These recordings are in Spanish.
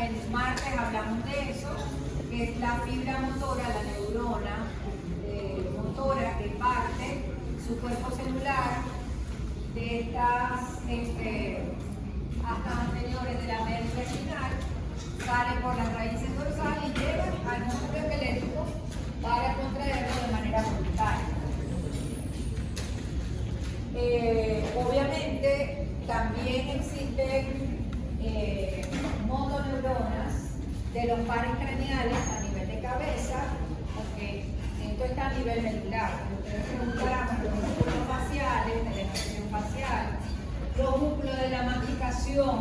el martes hablamos de eso, que es la fibra motora, la neurona motora que parte su cuerpo celular de estas astas anteriores de la médula espinal, sale por las raíces dorsales y llega al músculo esquelético para contraerlo de manera voluntaria. Obviamente también existen motoneuronas de los pares craneales a nivel de cabeza, porque esto está a nivel medular. Ustedes preguntarán por los músculos faciales, de la expresión facial, los músculos de la masticación,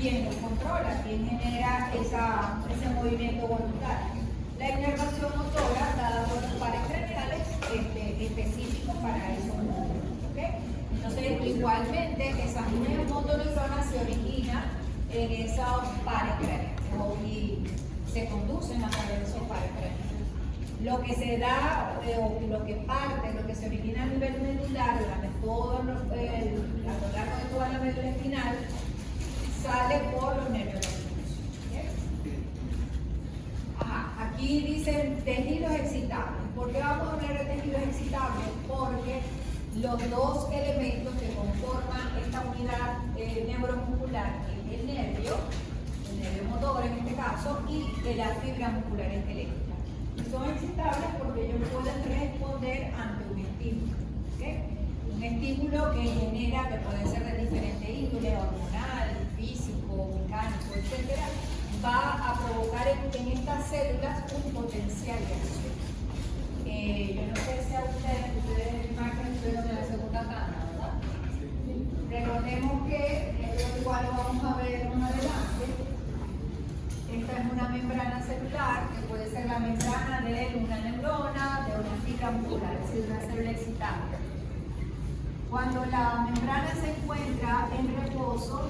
¿quién los controla? ¿Quién genera ese movimiento voluntario? La inervación motora dada por los pares craneales específicos para esos músculos. ¿Okay? Entonces, igualmente, esas mismas motoneuronas se originan en esos pares craneales y se conducen a través de esos pares craneales. Lo que se da, o lo que parte, lo que se origina a nivel medular, durante todo a lo largo de toda la médula espinal, sale por los nervios vagus. Aquí dicen tejidos excitables. ¿Por qué vamos a hablar de tejidos excitables? Porque los dos elementos que conforman esta unidad neuromuscular, que es el nervio motor en este caso, y de la fibra muscular esquelética. Son excitables porque ellos pueden responder ante un estímulo. ¿Okay? Un estímulo que genera, que puede ser de diferente índole, hormonal, físico, mecánico, etc., va a provocar en estas células un potencial de acción. Yo no sé si a ustedes imaginan que estoy en la segunda tanda, ¿verdad? Recordemos que esto igual lo vamos a ver más adelante. Esta es una membrana celular, que puede ser la membrana de una neurona, de una fibra muscular, es decir, una célula excitable. Cuando la membrana se encuentra en reposo,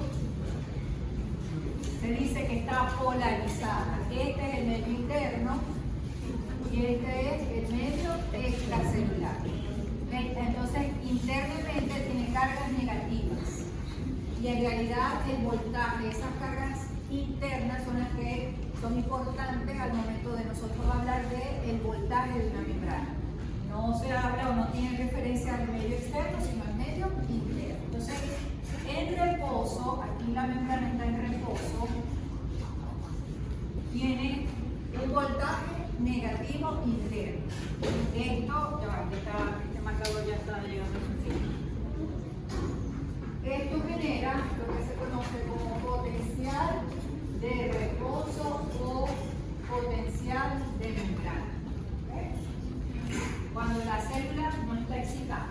se dice que está polarizada. Este es el medio interno y este es el medio extracelular. Entonces, internamente tiene cargas negativas y en realidad el voltaje de esas cargas internas son las que son importantes al momento de nosotros hablar del voltaje de una membrana. No se habla o no tiene referencia al medio externo, sino al medio interno. Entonces, en reposo, aquí la membrana está en reposo, tiene un voltaje negativo interno. Esto, este marcador ya está llegando a su fin. Esto genera lo que se conoce como potencial de reposo o potencial de membrana. ¿Okay? Cuando la célula no está excitada,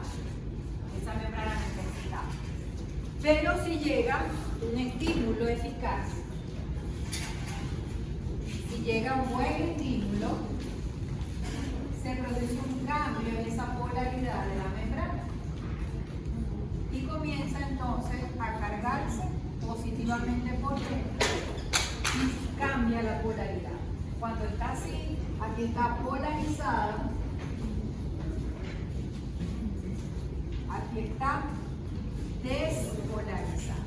esa membrana no está excitada. Pero si llega un estímulo eficaz, si llega un buen estímulo, se produce un cambio en esa polaridad de la membrana y comienza entonces a cargarse positivamente por dentro y cambia la polaridad. Cuando está así, aquí está polarizada, aquí está despolarizada.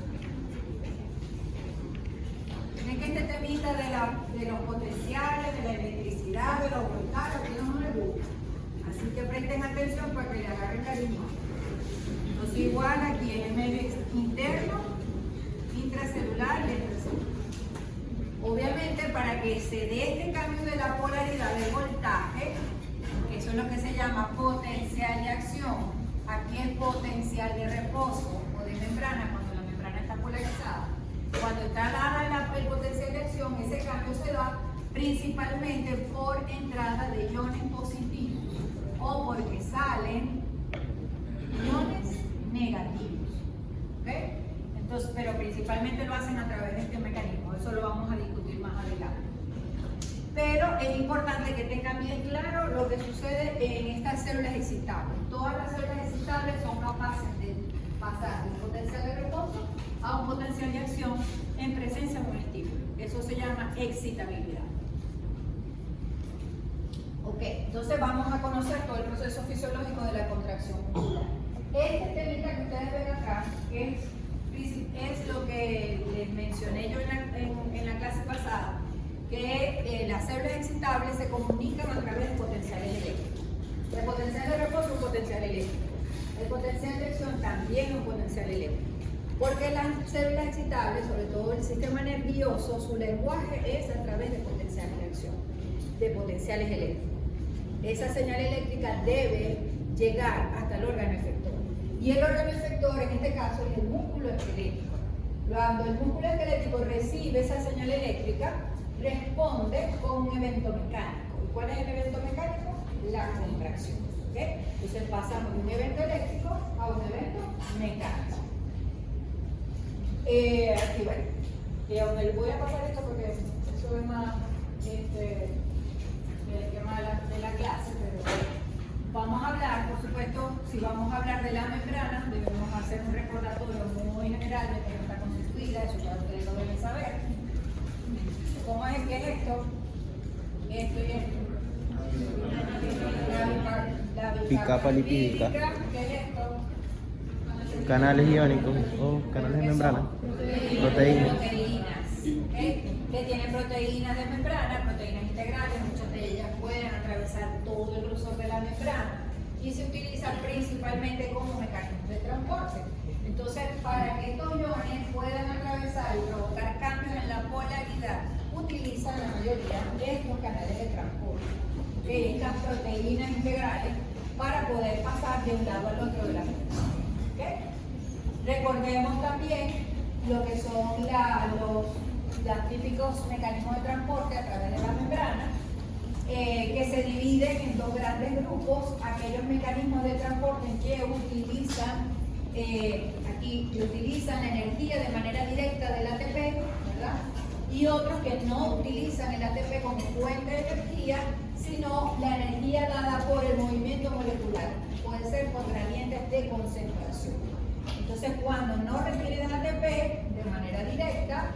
Miren que este temita de los potenciales, de la electricidad, de los voltajes, que no me gusta. Así que presten atención para que le agarren cariño. Entonces igual aquí en el medio interno, intracelular y extracelular. Obviamente para que se dé este cambio de la polaridad del voltaje, que eso es lo que se llama potencial de acción, aquí es potencial de reposo o de membrana cuando la membrana está polarizada. Cuando está dada el potencial de acción, ese cambio se da principalmente por entrada de iones positivos o porque salen iones negativos. ¿Okay? Entonces, pero principalmente lo hacen a través de este mecanismo, eso lo vamos a discutir más adelante. Pero es importante que tengan bien claro lo que sucede en estas células excitables. Todas las células excitables son capaces de pasar de un potencial de reposo a un potencial de acción en presencia de un estímulo. Eso se llama excitabilidad. Ok, entonces vamos a conocer todo el proceso fisiológico de la contracción muscular. Este temita que ustedes ven acá es lo que les mencioné yo en la clase pasada, que las células excitables se comunican a través de potenciales eléctricos. El potencial de reposo es un potencial eléctrico. El potencial de acción también es un potencial eléctrico. Porque las células excitables, sobre todo el sistema nervioso, su lenguaje es a través de potenciales de acción, de potenciales eléctricos. Esa señal eléctrica debe llegar hasta el órgano efector. Y el órgano efector, en este caso, es el músculo esquelético. Cuando el músculo esquelético recibe esa señal eléctrica, responde con un evento mecánico. ¿Y cuál es el evento mecánico? La contracción. ¿Okay? Entonces pasamos de un evento eléctrico a un evento mecánico. Aquí bueno, voy a pasar esto porque eso es más el tema de la clase, pero vamos a hablar, por supuesto, si vamos a hablar de la membrana, debemos hacer un recordatorio muy general de cómo está constituida, eso ya ustedes lo deben saber. ¿Cómo es que es esto? Esto y esto. La bicapa lipídica. ¿Qué es esto? Canales iónicos o canales de membrana. Proteínas. Que tienen proteínas de membrana, proteínas integrales, muchas de ellas pueden atravesar todo el grosor de la membrana y se utilizan principalmente como mecanismos de transporte. Entonces, para que estos iones puedan atravesar y provocar cambios en la polaridad, utilizan la mayoría de estos canales de transporte, estas proteínas integrales, para poder pasar de un lado al otro de la membrana. ¿Okay? Recordemos también lo que son los típicos mecanismos de transporte a través de la membrana, que se dividen en dos grandes grupos: aquellos mecanismos de transporte que utilizan energía de manera directa del ATP, ¿verdad? Y otros que no utilizan el ATP como fuente de energía, sino la energía dada por el movimiento molecular. Puede ser por gradientes de concentración. Entonces, cuando no requieren ATP de manera directa,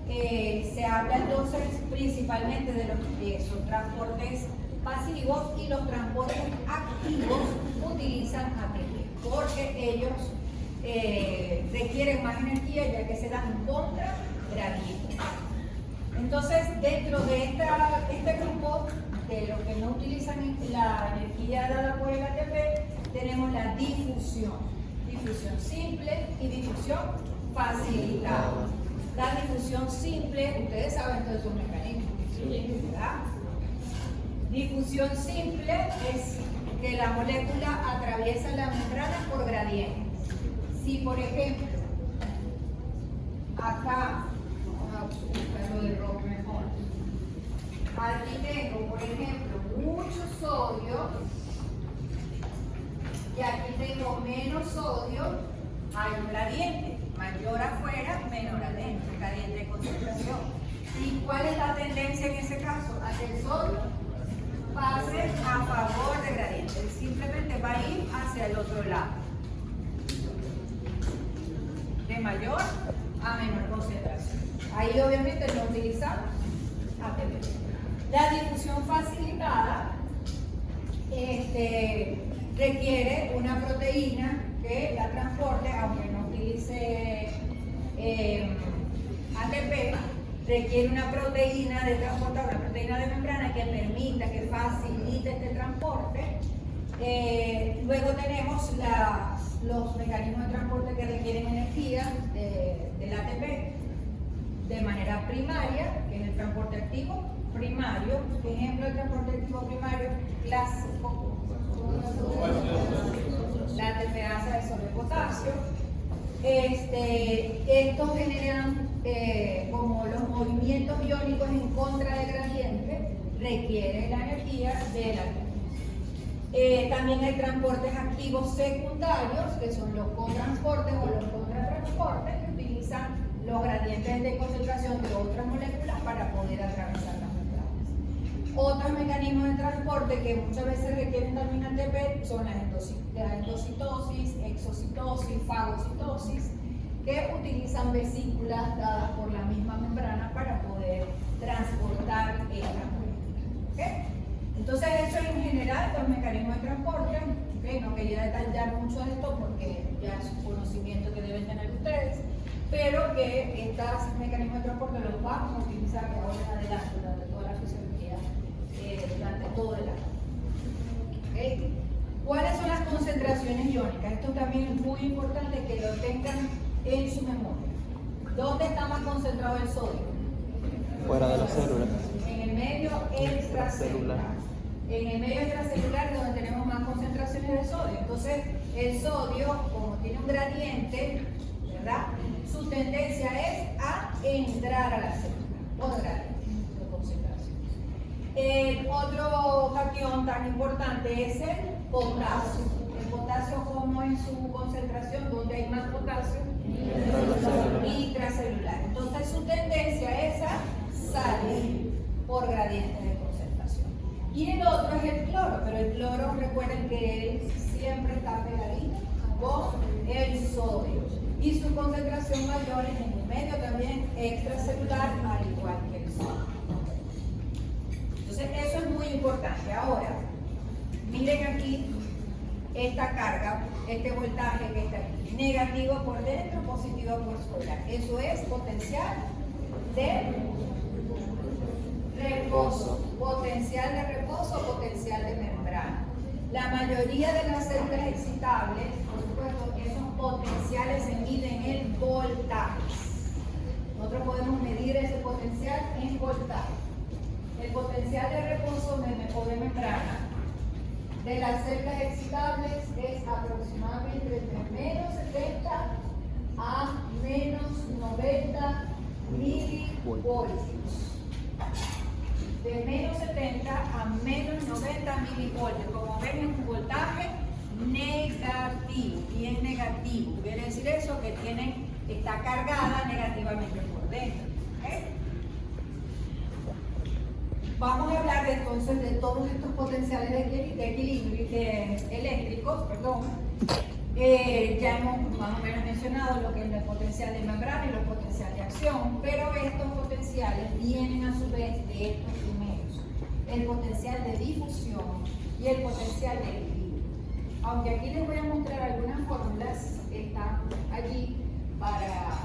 se habla entonces principalmente de los que son transportes pasivos, y los transportes activos utilizan ATP porque ellos requieren más energía, ya que se dan contra gradientes. Entonces, dentro de este grupo de los que no utilizan la energía dada por el ATP, tenemos la difusión simple y difusión facilitada. La difusión simple, ustedes saben todos esos mecanismos, ¿verdad? Difusión simple es que la molécula atraviesa la membrana por gradientes. Si, por ejemplo, acá, vamos a buscarlo de rojo mejor, aquí tengo, por ejemplo, mucho sodio, y aquí tengo menos sodio, hay un gradiente, mayor afuera, menor adentro, gradiente de concentración. ¿Y cuál es la tendencia en ese caso? A que el sodio pase a favor del gradiente, él simplemente va a ir hacia el otro lado, de mayor a menor concentración. Ahí obviamente no utilizamos ATP. La difusión facilitada requiere una proteína que la transporte, aunque no utilice ATP, requiere una proteína de transporte, una proteína de membrana que permita, que facilite este transporte. Luego tenemos los mecanismos de transporte que requieren energía del ATP de manera primaria, que es el transporte activo primario. Ejemplo de transporte activo primario clásico: la tetrasa de sodio y potasio. Estos generan como los movimientos iónicos en contra de gradiente, requieren la energía del ATP. También hay transportes activos secundarios, que son los cotransportes o los contratransportes, que utilizan los gradientes de concentración de otras moléculas para poder atravesar las membranas. Otros mecanismos de transporte que muchas veces requieren también ATP son la endocitosis, exocitosis, fagocitosis, que utilizan vesículas dadas por la misma membrana para poder transportar estas moléculas. ¿Okay? Entonces, eso en general, los mecanismos de transporte. ¿Okay? No quería detallar mucho de esto porque ya es un conocimiento que deben tener ustedes. pero que estos mecanismos de transporte los vamos a utilizar de ahora en adelante durante toda la fisiología, durante todo el año. ¿Okay? ¿Cuáles son las concentraciones iónicas? Esto también es muy importante que lo tengan en su memoria. ¿Dónde está más concentrado el sodio? Fuera de la célula. En el medio extracelular. En el medio extracelular es donde tenemos más concentraciones de sodio. Entonces, el sodio, como tiene un gradiente, ¿verdad? Su tendencia es a entrar a la célula, por gradiente de concentración. El otro cation tan importante es el potasio. El potasio, como en su concentración, donde hay más potasio, intracelular. Entonces, su tendencia es a salir por gradiente de concentración. Y el otro es el cloro, pero el cloro, recuerden que él siempre está pegadito con el sodio. Y su concentración mayor es en el medio también extracelular, al igual que el sodio. Entonces, eso es muy importante. Ahora, miren aquí esta carga, este voltaje que está aquí. Negativo por dentro, positivo por fuera. Eso es potencial de reposo. Potencial de reposo, potencial de membrana. La mayoría de las células excitables, por supuesto, esos potenciales se miden en voltajes. Nosotros podemos medir ese potencial en voltajes. El potencial de reposo o de membrana de las células excitables es aproximadamente entre menos 70 a menos 90 milivoltios. De menos 70 a menos 90 milivoltios. Como ven, es un voltaje negativo, bien negativo. Quiere decir eso que está cargada negativamente por dentro. ¿Okay? Vamos a hablar entonces de todos estos potenciales de equilibrio eléctricos, perdón. Ya hemos más o menos mencionado lo que es el potencial de membrana y el potencial de acción, pero estos potenciales vienen a su vez de estos primeros, el potencial de difusión y el potencial de equilibrio. Aunque aquí les voy a mostrar algunas fórmulas que están allí para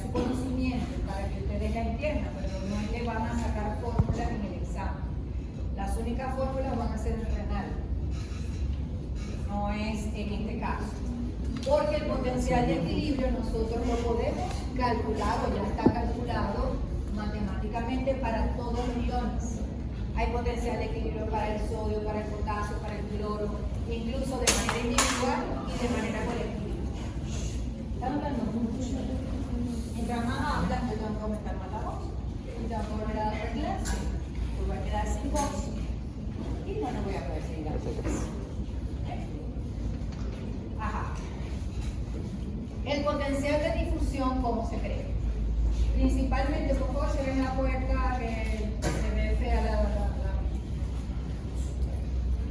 su conocimiento, para que ustedes la entiendan, pero no es que van a sacar fórmulas en el examen. Las únicas fórmulas van a ser en renal, no es en este caso. Porque el potencial de equilibrio nosotros lo podemos calcular, o ya está calculado matemáticamente para todos los iones. Hay potencial de equilibrio para el sodio, para el potasio, para el cloro, incluso de manera individual y de manera colectiva. ¿Están hablando mucho? Mientras más hablan, yo tengo que aumentar más la voz. Y tengo que volver a dar clase. Yo voy a quedar sin voz. Y no voy a poder seguir dando clase. Ajá. El potencial de difusión, ¿cómo se crea? Principalmente, por favor, se ven la puerta que se ve fea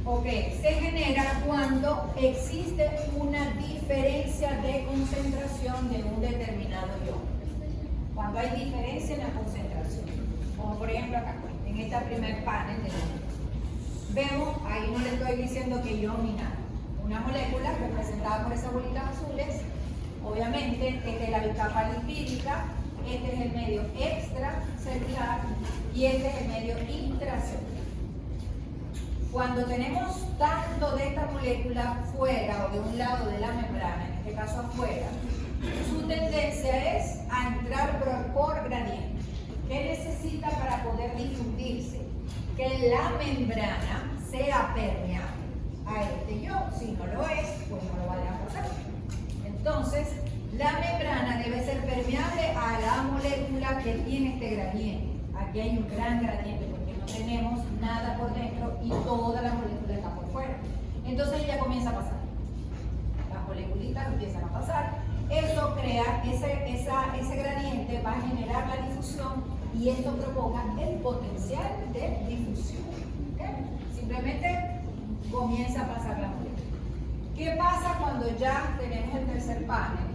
Ok, se genera cuando existe una diferencia de concentración de un determinado ion. Cuando hay diferencia en la concentración. Como por ejemplo acá, en este primer panel de ion. Vemos, ahí no le estoy diciendo que ion ni nada. Una molécula representada por esas bolitas azules. Obviamente, esta es la bicapa lipídica, este es el medio extracelular y este es el medio intracelular. Cuando tenemos tanto de esta molécula fuera o de un lado de la membrana, en este caso afuera, su tendencia es a entrar por gradiente. ¿Qué necesita para poder difundirse? Que la membrana sea permeable a este ion. Si no lo es, pues no lo va a dejar pasar. Entonces, la membrana debe ser permeable a la molécula que tiene este gradiente. Aquí hay un gran gradiente porque no tenemos nada por dentro y toda la molécula está por fuera. Entonces ella comienza a pasar. Las moleculitas empiezan a pasar. Eso crea, ese gradiente va a generar la difusión y esto provoca el potencial de difusión. ¿Okay? Simplemente comienza a pasar la molécula. ¿Qué pasa cuando ya tenemos el tercer panel?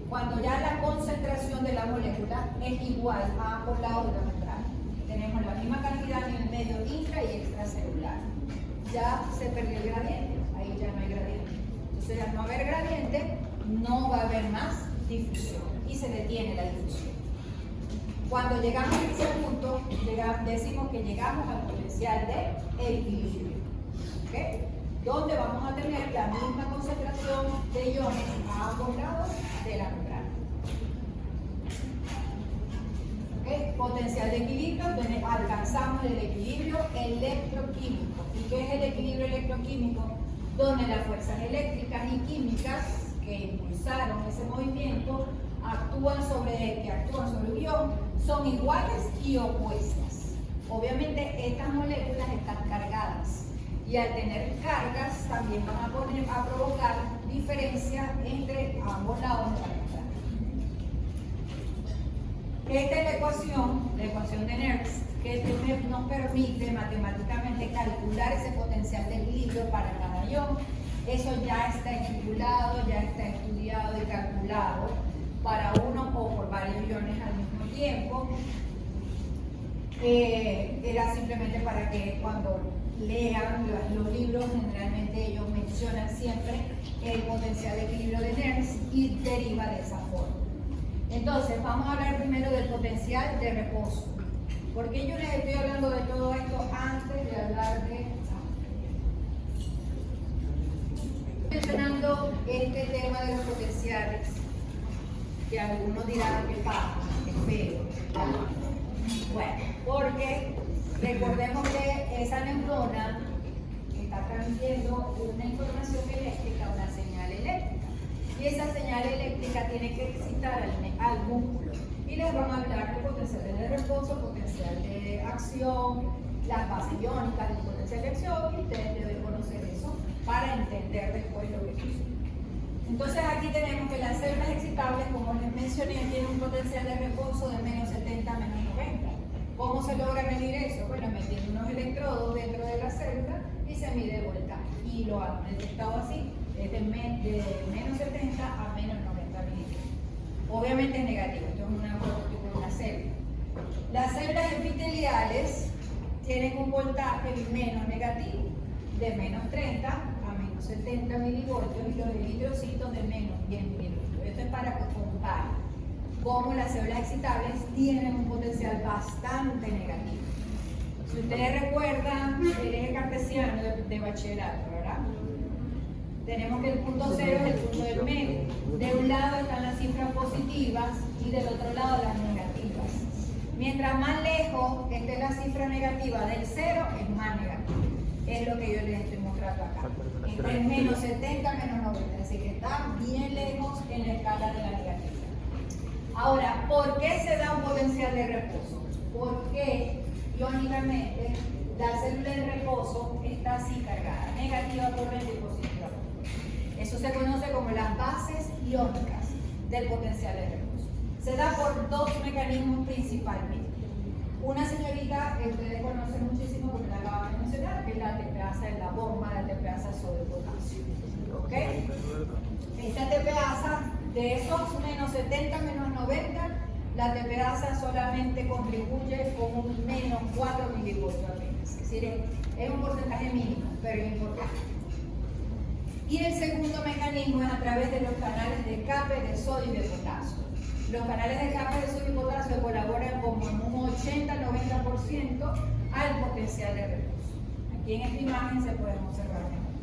Cuando ya la concentración de la molécula es igual a ambos lados de la membrana. Tenemos la misma cantidad en el medio intra y extracelular. Ya se perdió el gradiente, ahí ya no hay gradiente. Entonces, al no haber gradiente, no va a haber más difusión y se detiene la difusión. Cuando llegamos a ese punto, decimos que llegamos al potencial de equilibrio, ¿okay? Donde vamos a tener la misma concentración de iones a ambos lados de la membrana. ¿Okay? Potencial de equilibrio, donde alcanzamos el equilibrio electroquímico. ¿Y qué es el equilibrio electroquímico? Donde las fuerzas eléctricas y químicas que impulsaron ese movimiento que actúan sobre un ion son iguales y opuestas. Obviamente estas moléculas están cargadas y al tener cargas también van a provocar diferencias entre ambos lados de la membrana. Esta es la ecuación de Nernst, que nos permite matemáticamente calcular ese potencial de equilibrio para cada ion. Eso ya está estipulado, ya está estudiado y calculado para uno o por varios iones al mismo tiempo. Era simplemente para que cuando lean los libros, generalmente ellos mencionan siempre el potencial de equilibrio de Nernst y deriva de esa forma. Entonces, vamos a hablar primero del potencial de reposo. ¿Por qué yo les estoy hablando de todo esto antes de hablar de... Mencionando este tema de los potenciales, que algunos dirán que pasa, que feo. Bueno, porque recordemos que esa neurona está transmitiendo una información eléctrica, una señal eléctrica. Y esa señal eléctrica tiene que excitar al músculo. Y les vamos a hablar de potenciales de reposo, potencial de acción, las bases iónicas, el potencial de acción, y ustedes deben conocer eso para entender después lo que es. Entonces aquí tenemos que las células excitables, como les mencioné, tienen un potencial de reposo de menos 70 a menos 90. ¿Cómo se logra medir eso? Bueno, metiendo unos electrodos dentro de la célula y se mide voltaje. Y lo han detectado así, es de menos 70 a menos 90 milímetros. Obviamente es negativo, esto es un prototipo de una célula. Las células epiteliales tienen un voltaje menos negativo, de menos 30 a menos 70 milivoltios, y los eritrocitos de menos 10 milivoltios. Esto es para que comparen cómo las células excitables tienen un potencial bastante negativo. Si ustedes recuerdan el eje cartesiano de bachillerato, ¿verdad? Tenemos que el punto cero es el punto del medio. De un lado están las cifras positivas y del otro lado las negativas. Mientras más lejos esté la cifra negativa del cero, es más negativo. Es lo que yo les estoy mostrando acá. Entre menos 70 menos 90, es decir, que está bien lejos en la escala de la negativa. Ahora, ¿por qué se da un potencial de reposo? Porque iónicamente la célula de reposo está así cargada, negativa corriente y positiva corriente. Eso se conoce como las bases iónicas del potencial de reposo. Se da por dos mecanismos principalmente. Una señorita que ustedes conocen muchísimo porque la acabo de mencionar, que es la tepeasa en la bomba, la tepeasa sodio-potasio. ¿Ok? Esta tepeasa, de esos menos 70, menos 90, la tepeasa solamente contribuye con un menos 4 milivoltios apenas. Es decir, es un porcentaje mínimo, pero importante. Y el segundo mecanismo es a través de los canales de escape de sodio y de potasio. Los canales de escape de sodio y potasio colaboran como en un 80-90% al potencial de reposo. Aquí en esta imagen se pueden observar mejor.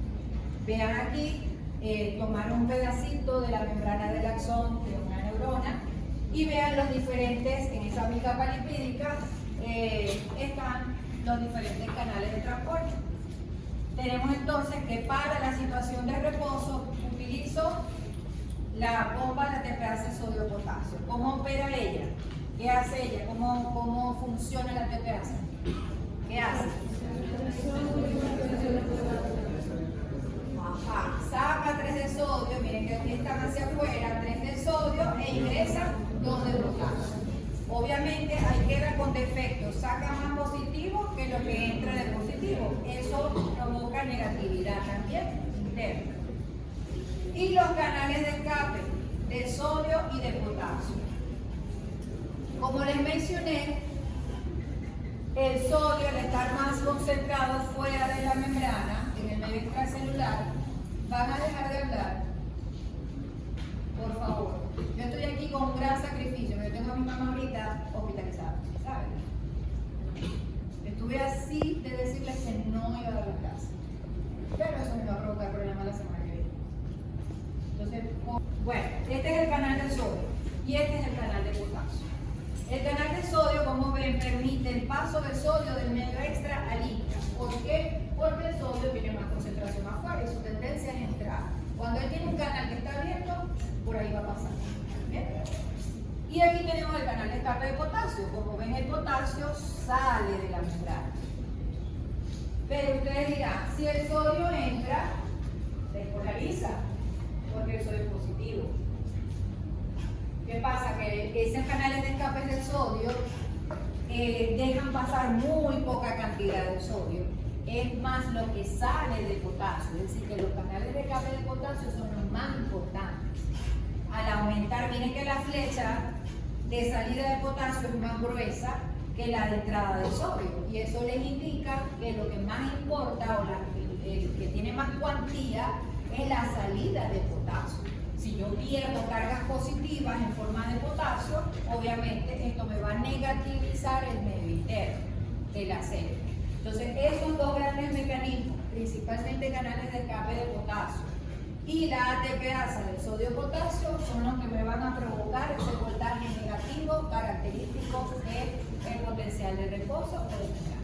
Vean aquí, tomar un pedacito de la membrana del axón de una neurona y vean los diferentes, en esa bicapa lipídica están los diferentes canales de transporte. Tenemos entonces que para la situación de reposo utilizo la bomba de tepeasa sodio-potasio. ¿Cómo opera ella? ¿Qué hace ella? ¿Cómo funciona la tepeasa? ¿Qué hace? Ajá. Saca 3 de sodio, miren que aquí están hacia afuera, 3 de sodio e ingresa 2 de potasio. Obviamente ahí queda con defecto, saca más positivo que lo que entra de positivo. Eso provoca negatividad también interna. Y los canales de escape de sodio y de potasio. Como les mencioné, el sodio al estar más concentrado fuera de la membrana, en el medio extracelular, van a dejar de hablar. favor. Yo estoy aquí con un gran sacrificio. Yo tengo a mi mamá ahorita hospitalizada, ¿saben? Estuve así de decirles que no iba a dar la casa. Pero eso me va a provocar problemas la semana que viene. Entonces, bueno, este es el canal de sodio y este es el canal de potasio. El canal de sodio, como ven, permite el paso de sodio del medio extra al intra. ¿Por qué? Porque el sodio tiene más concentración afuera y su tendencia es entrar. Cuando él tiene un canal que está abierto, por ahí va a pasar. ¿Bien? Y aquí tenemos el canal de escape de potasio. Como ven, el potasio sale de la membrana. Pero ustedes dirán, si el sodio entra, despolariza, porque el sodio es positivo. ¿Qué pasa? Que esos canales de escape del sodio dejan pasar muy poca cantidad de sodio. Es más lo que sale del potasio. Es decir, que los canales de escape del potasio son los más importantes. Al aumentar, miren que la flecha de salida de potasio es más gruesa que la de entrada de sodio. Y eso les indica que lo que más importa o el que tiene más cuantía es la salida de potasio. Si yo pierdo cargas positivas en forma de potasio, obviamente esto me va a negativizar el medio interno de la célula. Entonces, esos dos grandes mecanismos, principalmente canales de escape de potasio y la ATPasa del sodio-potasio, son los que me van a provocar ese voltaje negativo característico del potencial de reposo o de membrana.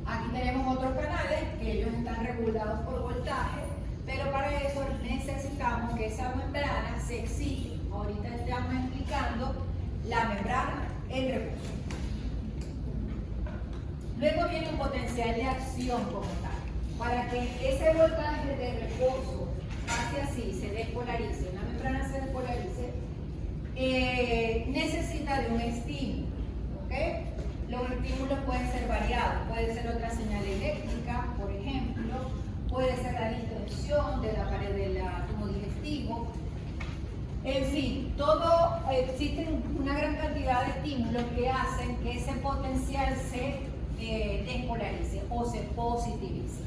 Aquí tenemos otros canales que ellos están regulados por voltaje, pero para eso necesitamos que esa membrana se exige. Ahorita estamos explicando la membrana en reposo. Luego viene un potencial de acción como tal. Para que ese voltaje de reposo pase así, se despolarice, la membrana se despolarice, necesita de un estímulo. ¿Okay? Los estímulos pueden ser variados, puede ser otra señal eléctrica, por ejemplo, puede ser la distensión de la pared del tubo digestivo. En fin, existen una gran cantidad de estímulos que hacen que ese potencial se despolarice o se positivice.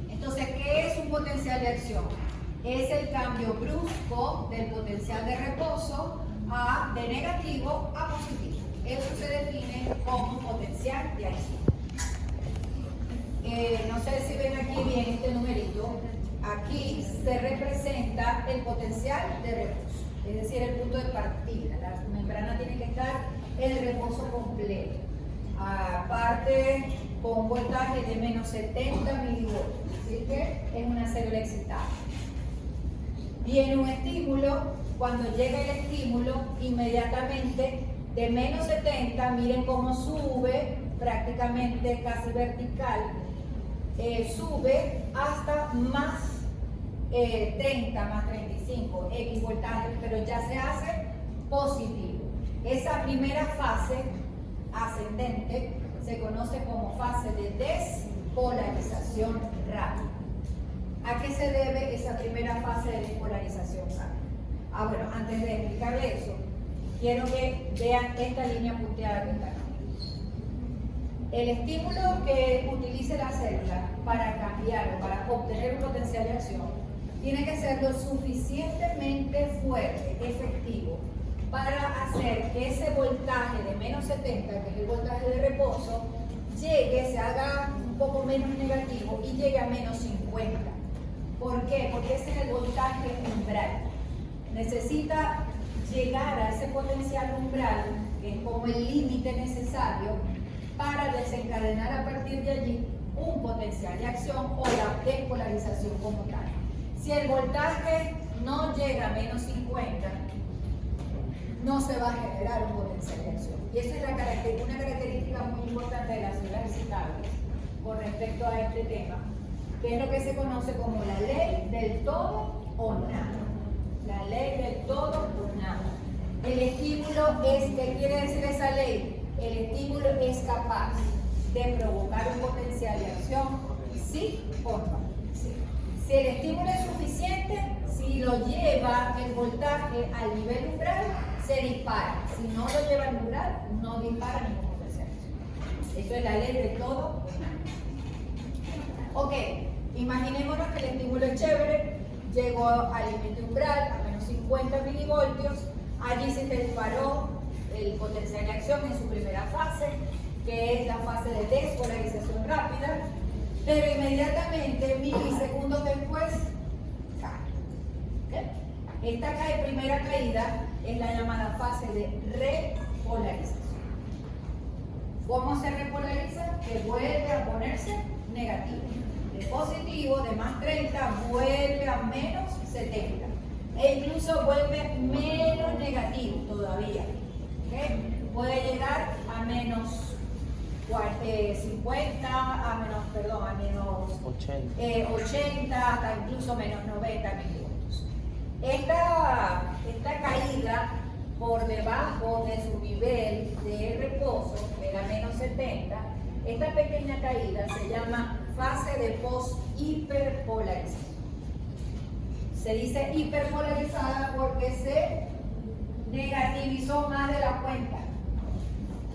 Entonces, ¿qué es un potencial de acción? Es el cambio brusco del potencial de reposo de negativo a positivo. Eso se define como potencial de acción. No sé si ven aquí bien este numerito. Aquí se representa el potencial de reposo, es decir, el punto de partida. La membrana tiene que estar en reposo completo. Aparte, con un voltaje de menos 70 milivoltios, así que es una célula excitada. Viene un estímulo, cuando llega el estímulo, inmediatamente de menos 70, miren cómo sube, prácticamente casi vertical, sube hasta más 30, más 35, X voltaje, pero ya se hace positivo. Esa primera fase ascendente se conoce como fase de despolarización rápida. ¿A qué se debe esa primera fase de despolarización rápida? Bueno, antes de explicarle eso, quiero que vean esta línea punteada que está acá. El estímulo que utilice la célula para cambiar o para obtener un potencial de acción tiene que ser lo suficientemente fuerte, efectivo, para hacer que ese voltaje de menos 70, que es el voltaje de reposo, se haga un poco menos negativo y llegue a menos 50. ¿Por qué? Porque ese es el voltaje umbral. Necesita llegar a ese potencial umbral, que es como el límite necesario para desencadenar a partir de allí un potencial de acción o la despolarización como tal. Si el voltaje no llega a menos 50, no se va a generar un potencial de acción. Y esa es una característica muy importante de las células excitables con respecto a este tema, que es lo que se conoce como la ley del todo o nada. La ley del todo o nada. El estímulo ¿qué quiere decir esa ley? El estímulo es capaz de provocar un potencial de acción, sí o no. Sí. Si el estímulo es suficiente, si lo lleva el voltaje al nivel umbral, se dispara. Si no lo lleva al umbral, no dispara ningún potencial de acción. Eso es la ley de todo o nada. Ok, imaginémonos que el estímulo es chévere, llegó al límite umbral, a menos 50 milivoltios. Allí se te disparó el potencial de acción en su primera fase, que es la fase de despolarización rápida, pero inmediatamente, milisegundos después, cae. ¿Okay? Esta primera caída es la llamada fase de repolarización. ¿Cómo se repolariza? Que vuelve a ponerse negativo. De positivo, de más 30, vuelve a menos 70. E incluso vuelve menos negativo todavía. ¿Okay? Puede llegar a menos 50, a menos 80, hasta incluso menos 90 milivoltios. Esta caída por debajo de su nivel de reposo, que era menos 70, esta pequeña caída se llama fase de post-hiperpolarización. Se dice hiperpolarizada porque se negativizó más de la cuenta.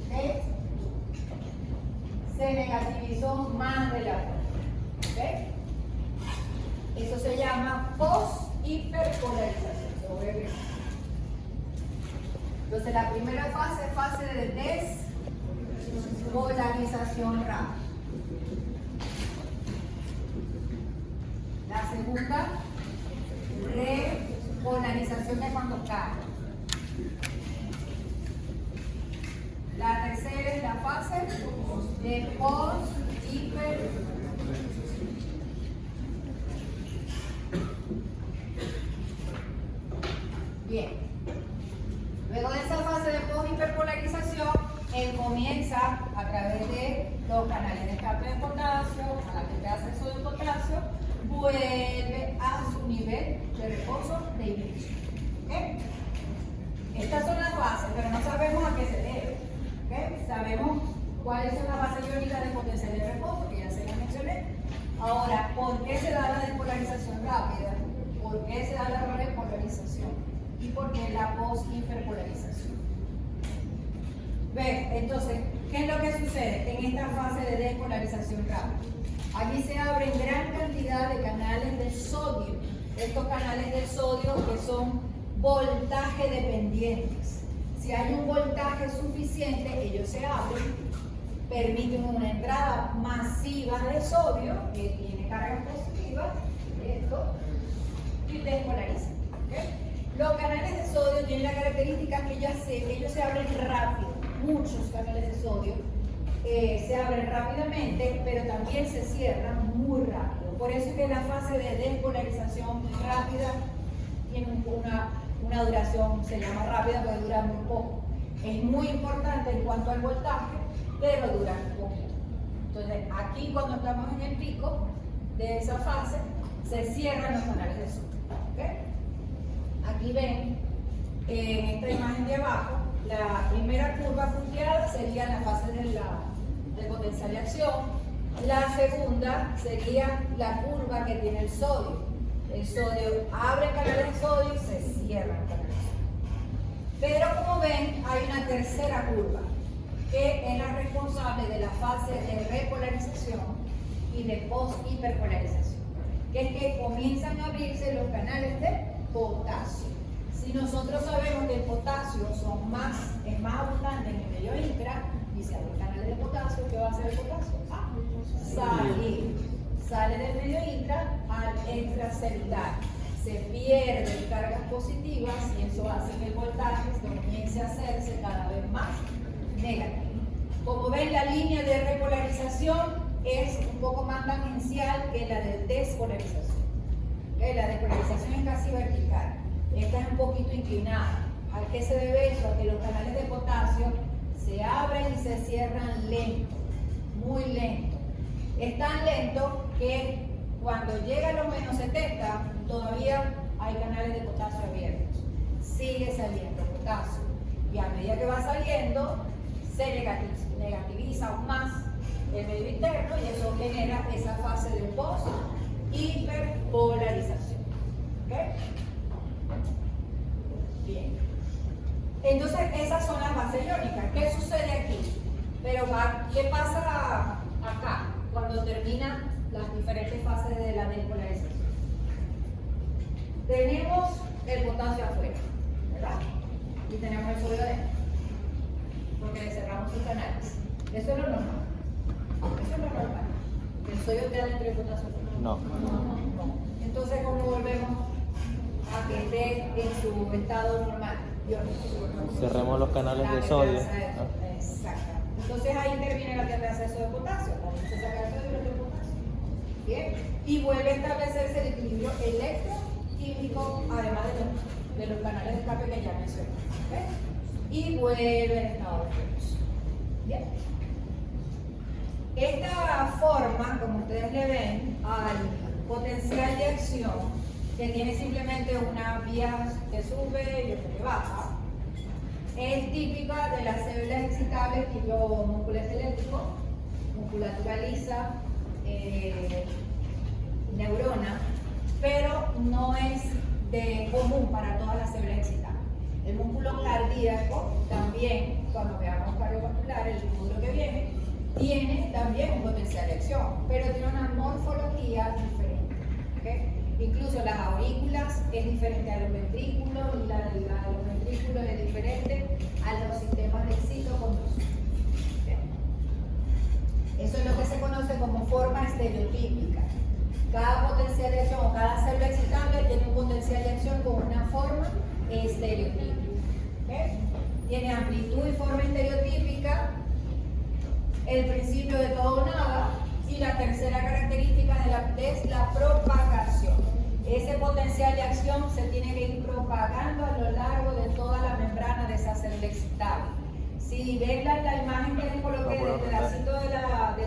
¿Okay? Se negativizó más de la cuenta. ¿Okay? Eso se llama post-hiperpolarización. Entonces la primera fase es fase de despolarización rápida. La segunda, repolarización de cuando cae. La tercera es la fase de post-hiper. Bien. Luego de esa fase de post-hiperpolarización, él comienza a través de los canales de escape de potasio, a la que te hace el sodio de potasio, vuelve a su nivel de reposo de inhibición. ¿Okay? Estas son las bases, pero no sabemos a qué se debe. ¿Okay? Sabemos cuáles son las bases iónicas de potencial de reposo, que ya se las mencioné. Ahora, ¿por qué se da la despolarización rápida? ¿Por qué se da la repolarización? ¿Y por qué la post-hiperpolarización? ¿Ves? Entonces, ¿qué es lo que sucede en esta fase de despolarización rápida? Aquí se abren gran cantidad de canales de sodio. Estos canales de sodio que son voltaje dependientes. Si hay un voltaje suficiente, ellos se abren, permiten una entrada masiva de sodio, que tiene cargas positivas, esto, y despolarizan. ¿Okay? Los canales de sodio tienen la característica que ellos se abren rápido. Muchos canales de sodio se abren rápidamente, pero también se cierran muy rápido. Por eso es que la fase de despolarización rápida tiene una duración, se llama rápida, porque dura muy poco. Es muy importante en cuanto al voltaje, pero dura muy poco. Entonces, aquí cuando estamos en el pico de esa fase, se cierran los canales de sodio. ¿Okay? Aquí ven, en esta imagen de abajo, la primera curva punteada sería la fase del potencial de acción. La segunda sería la curva que tiene el sodio. El sodio abre canales de sodio y se cierra canales de sodio. Pero como ven, hay una tercera curva, que es la responsable de la fase de repolarización y de post-hiperpolarización, que es que comienzan a abrirse los canales de potasio. Si nosotros sabemos que el potasio es más abundante en el medio intra y se abren canales de potasio, ¿qué va a hacer el potasio? Sale del medio intra al extracelular. Se pierden cargas positivas y eso hace que el voltaje comience a hacerse cada vez más negativo. Como ven, la línea de repolarización es un poco más tangencial que la de despolarización. La despolarización es casi vertical. Esta es un poquito inclinada. ¿A qué se debe eso? A que los canales de potasio se abren y se cierran lento, muy lento. Es tan lento que cuando llega a los menos 70 todavía hay canales de potasio abiertos. Sigue saliendo potasio y a medida que va saliendo se negativiza aún más el medio interno y eso genera esa fase de post-hiperpolarización. ¿Okay? Bien. Entonces esas son las bases iónicas. ¿Qué sucede aquí? Pero ¿qué pasa acá cuando terminan las diferentes fases de la despolarización? tenemos el potasio afuera, ¿verdad? Y tenemos el sodio adentro, porque le cerramos sus canales. Eso es lo normal. Eso es lo normal. ¿El sodio queda dentro del potasio afuera? No. No. Entonces, ¿cómo volvemos a que esté en su estado normal? Cerremos los canales de sodio. Exacto. Entonces ahí interviene la terapia de exceso de potasio. Cuando se saca el sodio y el potasio. Bien. Y vuelve a establecerse el equilibrio electroquímico, además de los canales de escape que ya mencioné. ¿Okay? Y vuelve al estado de reposo. Bien. Esta forma, como ustedes le ven, al potencial de acción, que tiene simplemente una vía que sube y otra que baja, es típica de las células excitables tipo músculo esquelético, musculatura lisa, neurona, pero no es de común para todas las células excitables. El músculo cardíaco también, cuando veamos cardiovascular, el músculo que viene, tiene también un potencial de acción, pero tiene una morfología diferente. ¿Okay? Incluso las aurículas es diferente a los ventrículos, y la de los ventrículos es diferente a los sistemas de excitoconducción. ¿Okay? Eso es lo que se conoce como forma estereotípica. Cada potencial de acción o cada célula excitable tiene un potencial de acción con una forma estereotípica. ¿Okay? Tiene amplitud y forma estereotípica, el principio de todo o nada, y la tercera característica es la propagación. Ese potencial de acción se tiene que ir propagando a lo largo de toda la membrana de esa célula excitable. Si ven la imagen que les coloqué del pedacito del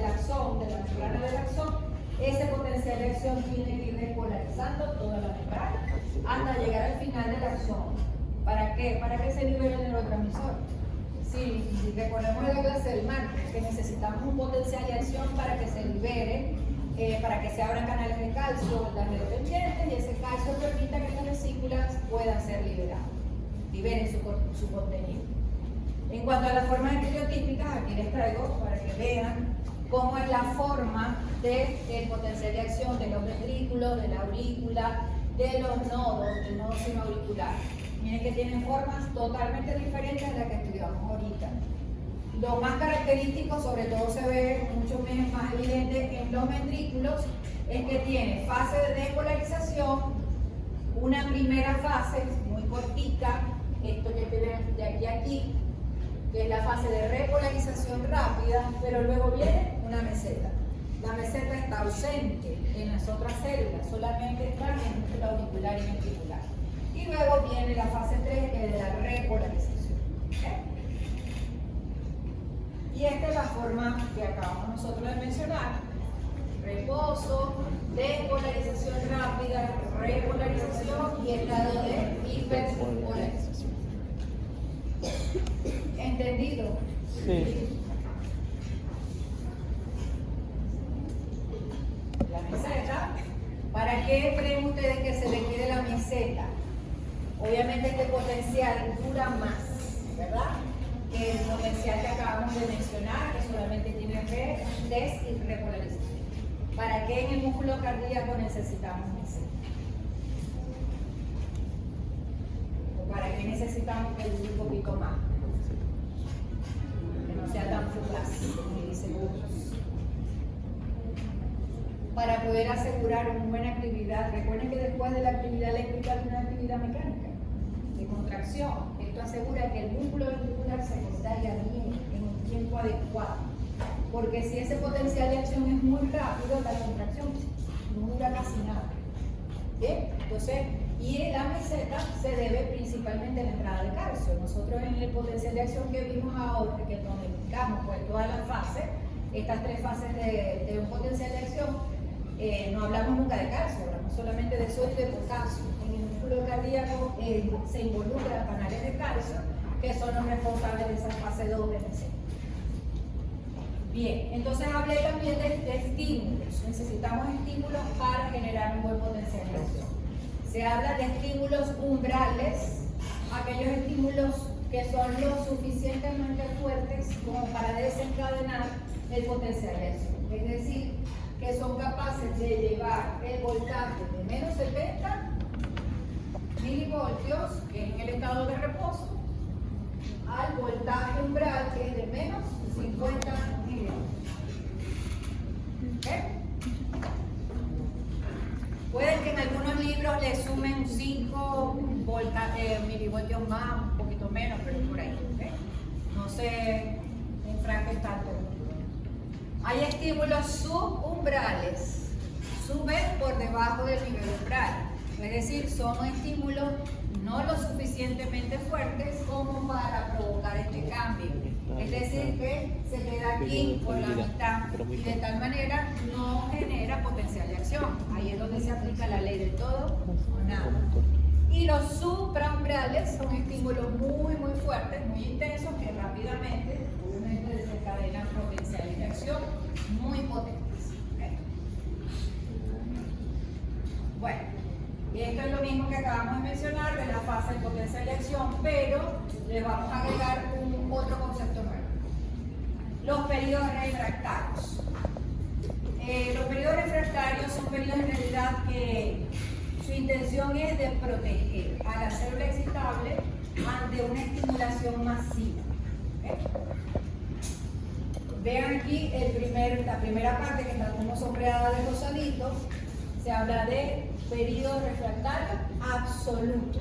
axón, de la membrana del axón, ese potencial de acción tiene que ir repolarizando toda la membrana hasta llegar al final del axón. ¿Para qué? Para que se libere el neurotransmisor. Si recordemos la clase del martes, que necesitamos un potencial de acción para que se libere, para que se abran canales de calcio en las redes pendientes y ese calcio permita que las vesículas puedan ser liberadas, liberen su contenido. En cuanto a las formas estereotípicas, aquí les traigo para que vean cómo es la forma del potencial de acción de los ventrículos, de la aurícula, de los nodos, del nodo sinoauricular. Miren que tienen formas totalmente diferentes a las que estudiamos ahorita. Lo más característico, sobre todo se ve mucho más evidente en los ventrículos, es que tiene fase de depolarización, una primera fase muy cortita, esto que tienen de aquí a aquí, que es la fase de repolarización rápida, pero luego viene una meseta. La meseta está ausente en las otras células, solamente está en el músculo auricular y ventricular. Y luego viene la fase 3, que es de la repolarización. ¿Okay? Y esta es la forma que acabamos nosotros de mencionar. Reposo, depolarización rápida, repolarización y estado de hiperpolarización. ¿Entendido? Sí. La meseta. ¿Para qué creen ustedes que se requiere la meseta? Obviamente este potencial dura más, ¿verdad? Que el potencial que acabamos de mencionar, que solamente tiene des y repolarización. ¿Para qué en el músculo cardíaco necesitamos meseta? ¿O para qué necesitamos que dure un poquito más? Que no sea tan fugaz, como dicen otros. Para poder asegurar una buena actividad. Recuerden que después de la actividad eléctrica hay una actividad mecánica de contracción. Esto asegura que el músculo ventricular se contraiga bien en un tiempo adecuado. Porque si ese potencial de acción es muy rápido, la contracción no dura casi nada. ¿Bien? Entonces, y la meseta se debe principalmente a la entrada de calcio. Nosotros en el potencial de acción que vimos ahora, que es donde explicamos pues, todas las fases, estas tres fases de un potencial de acción, no hablamos nunca de calcio, hablamos solamente de sodio y de potasio. En el músculo cardíaco se involucran canales de calcio, que son los responsables de esa fase 2 de meseta. Bien, entonces hablé también de estímulos. Necesitamos estímulos para generar un buen potencial de acción. Se habla de estímulos umbrales, aquellos estímulos que son lo suficientemente fuertes como para desencadenar el potencial de acción. Es decir, que son capaces de llevar el voltaje de menos 70 milivoltios, que es en el estado de reposo, al voltaje umbral, que es de menos 50 milivoltios. ¿Okay? Puede que en algunos libros le sumen 5 milivoltios más, un poquito menos, pero por ahí. ¿Okay? No se enfrasquen tanto. Hay estímulos subumbrales, suben por debajo del nivel umbral. Es decir, son estímulos no lo suficientemente fuertes como para provocar este cambio. Es decir, que se queda aquí por la mitad y de tal manera no genera potencial de acción. Ahí es donde se aplica la ley del todo o nada. Y los supraumbrales son estímulos muy fuertes, muy intensos, que rápidamente, obviamente, desencadenan potenciales de acción muy potentes. ¿Okay? Bueno, y esto es lo mismo que acabamos de mencionar de la fase de potencial de acción, pero le vamos a agregar otro concepto nuevo. Los periodos refractarios. Los periodos refractarios son periodos en realidad que su intención es de proteger a la célula excitable ante una estimulación masiva. ¿Okay? Vean aquí la primera parte que está como sombreada de rosadito, se habla de periodo refractario absoluto.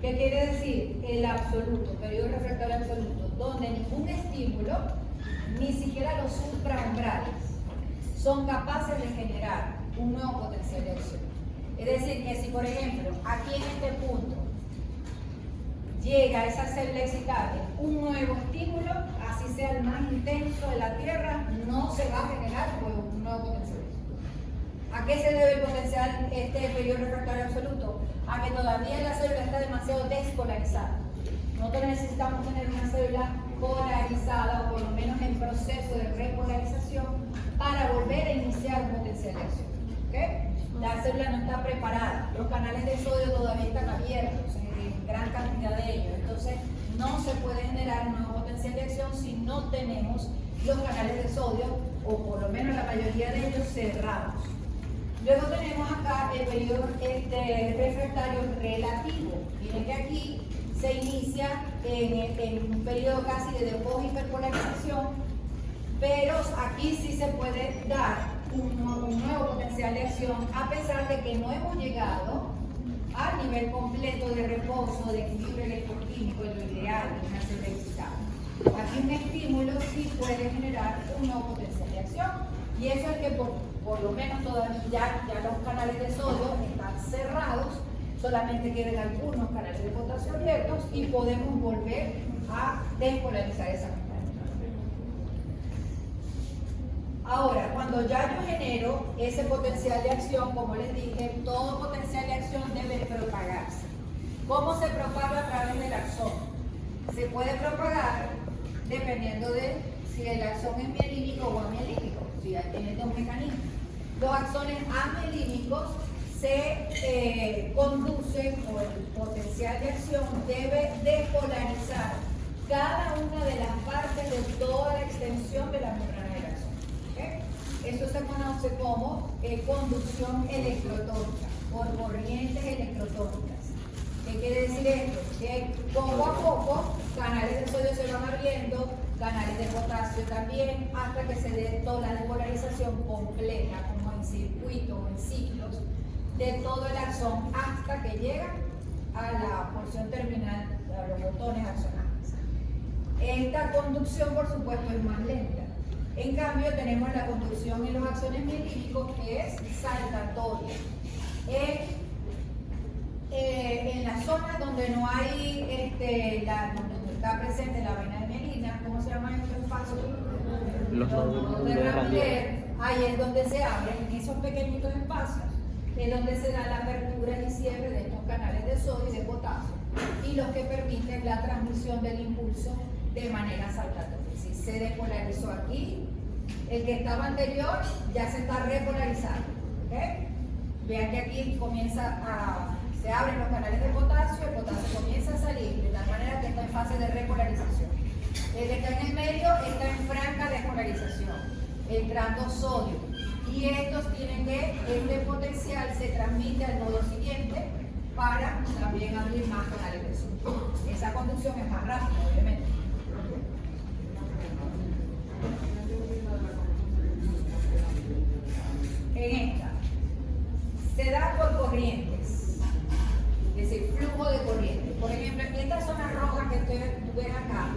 ¿Qué quiere decir? El absoluto, periodo refractario absoluto, donde ningún estímulo, ni siquiera los supraumbrales, son capaces de generar un nuevo potencial de acción. Es decir, que si por ejemplo, aquí en este punto, llega a esa célula excitable un nuevo estímulo, así sea el más intenso de la Tierra, no se va a generar un nuevo potencial de acción. ¿A qué se debe el potencial, este periodo refractario absoluto? A que todavía la célula está demasiado despolarizada. Nosotros necesitamos tener una célula polarizada o por lo menos en proceso de repolarización para volver a iniciar un potencial de acción. ¿Okay? La célula no está preparada, los canales de sodio todavía están abiertos, en gran cantidad de ellos. Entonces, no se puede generar un nuevo potencial de acción si no tenemos los canales de sodio, o por lo menos la mayoría de ellos, cerrados. Luego tenemos acá el periodo refractario relativo. Miren que aquí se inicia en un periodo casi de post-hiperpolarización, pero aquí sí se puede dar un nuevo potencial de acción, a pesar de que no hemos llegado al nivel completo de reposo, de equilibrio electroquímico, lo ideal de una célula excitable. Aquí un estímulo sí puede generar un nuevo potencial de acción, y eso es que por lo menos todavía ya los canales de sodio están cerrados, solamente quedan algunos canales de potasio abiertos y podemos volver a despolarizar esa cantidad. Ahora, cuando ya yo genero ese potencial de acción, como les dije, todo potencial de acción debe propagarse. ¿Cómo se propaga? A través del axón. Se puede propagar dependiendo de si el axón es mielínico o amielínico, si tiene dos mecanismos. Los axones amielínicos se conducen, o el potencial de acción debe despolarizar cada una de las partes de toda la extensión de la membrana del axón. ¿Okay? Eso se conoce como conducción electrotónica, por corrientes electrotónicas. ¿Qué quiere decir esto? Que poco a poco canales de sodio se van abriendo, canales de potasio también, hasta que se dé toda la despolarización completa, como en circuitos o en ciclos, de todo el axón hasta que llega a la porción terminal de los botones axonales. Esta conducción, por supuesto, es más lenta. En cambio, tenemos la conducción en los axones mielínicos, que es saltatoria. En las zonas donde no hay, donde está presente la vaina de mielina, ¿cómo se llama estos espacios? Los nódulos de Rampler. Ahí es donde se abren, en esos pequeñitos espacios, es donde se da la apertura y cierre de estos canales de sodio y de potasio, y los que permiten la transmisión del impulso de manera saltatoria. Si se despolarizó aquí, el que estaba anterior ya se está repolarizando. ¿Okay? Vean que aquí se abren los canales de potasio, el potasio comienza a salir, de tal manera que está en fase de repolarización. El que está en el medio está en franca despolarización, entrando sodio. Y estos tienen que, este potencial se transmite al nodo siguiente, para también abrir más canales de sodio. Esa conducción es más rápida, obviamente. En esta se da por corrientes, es decir, flujo de corriente. Por ejemplo, en esta zona roja que ustedes ven acá,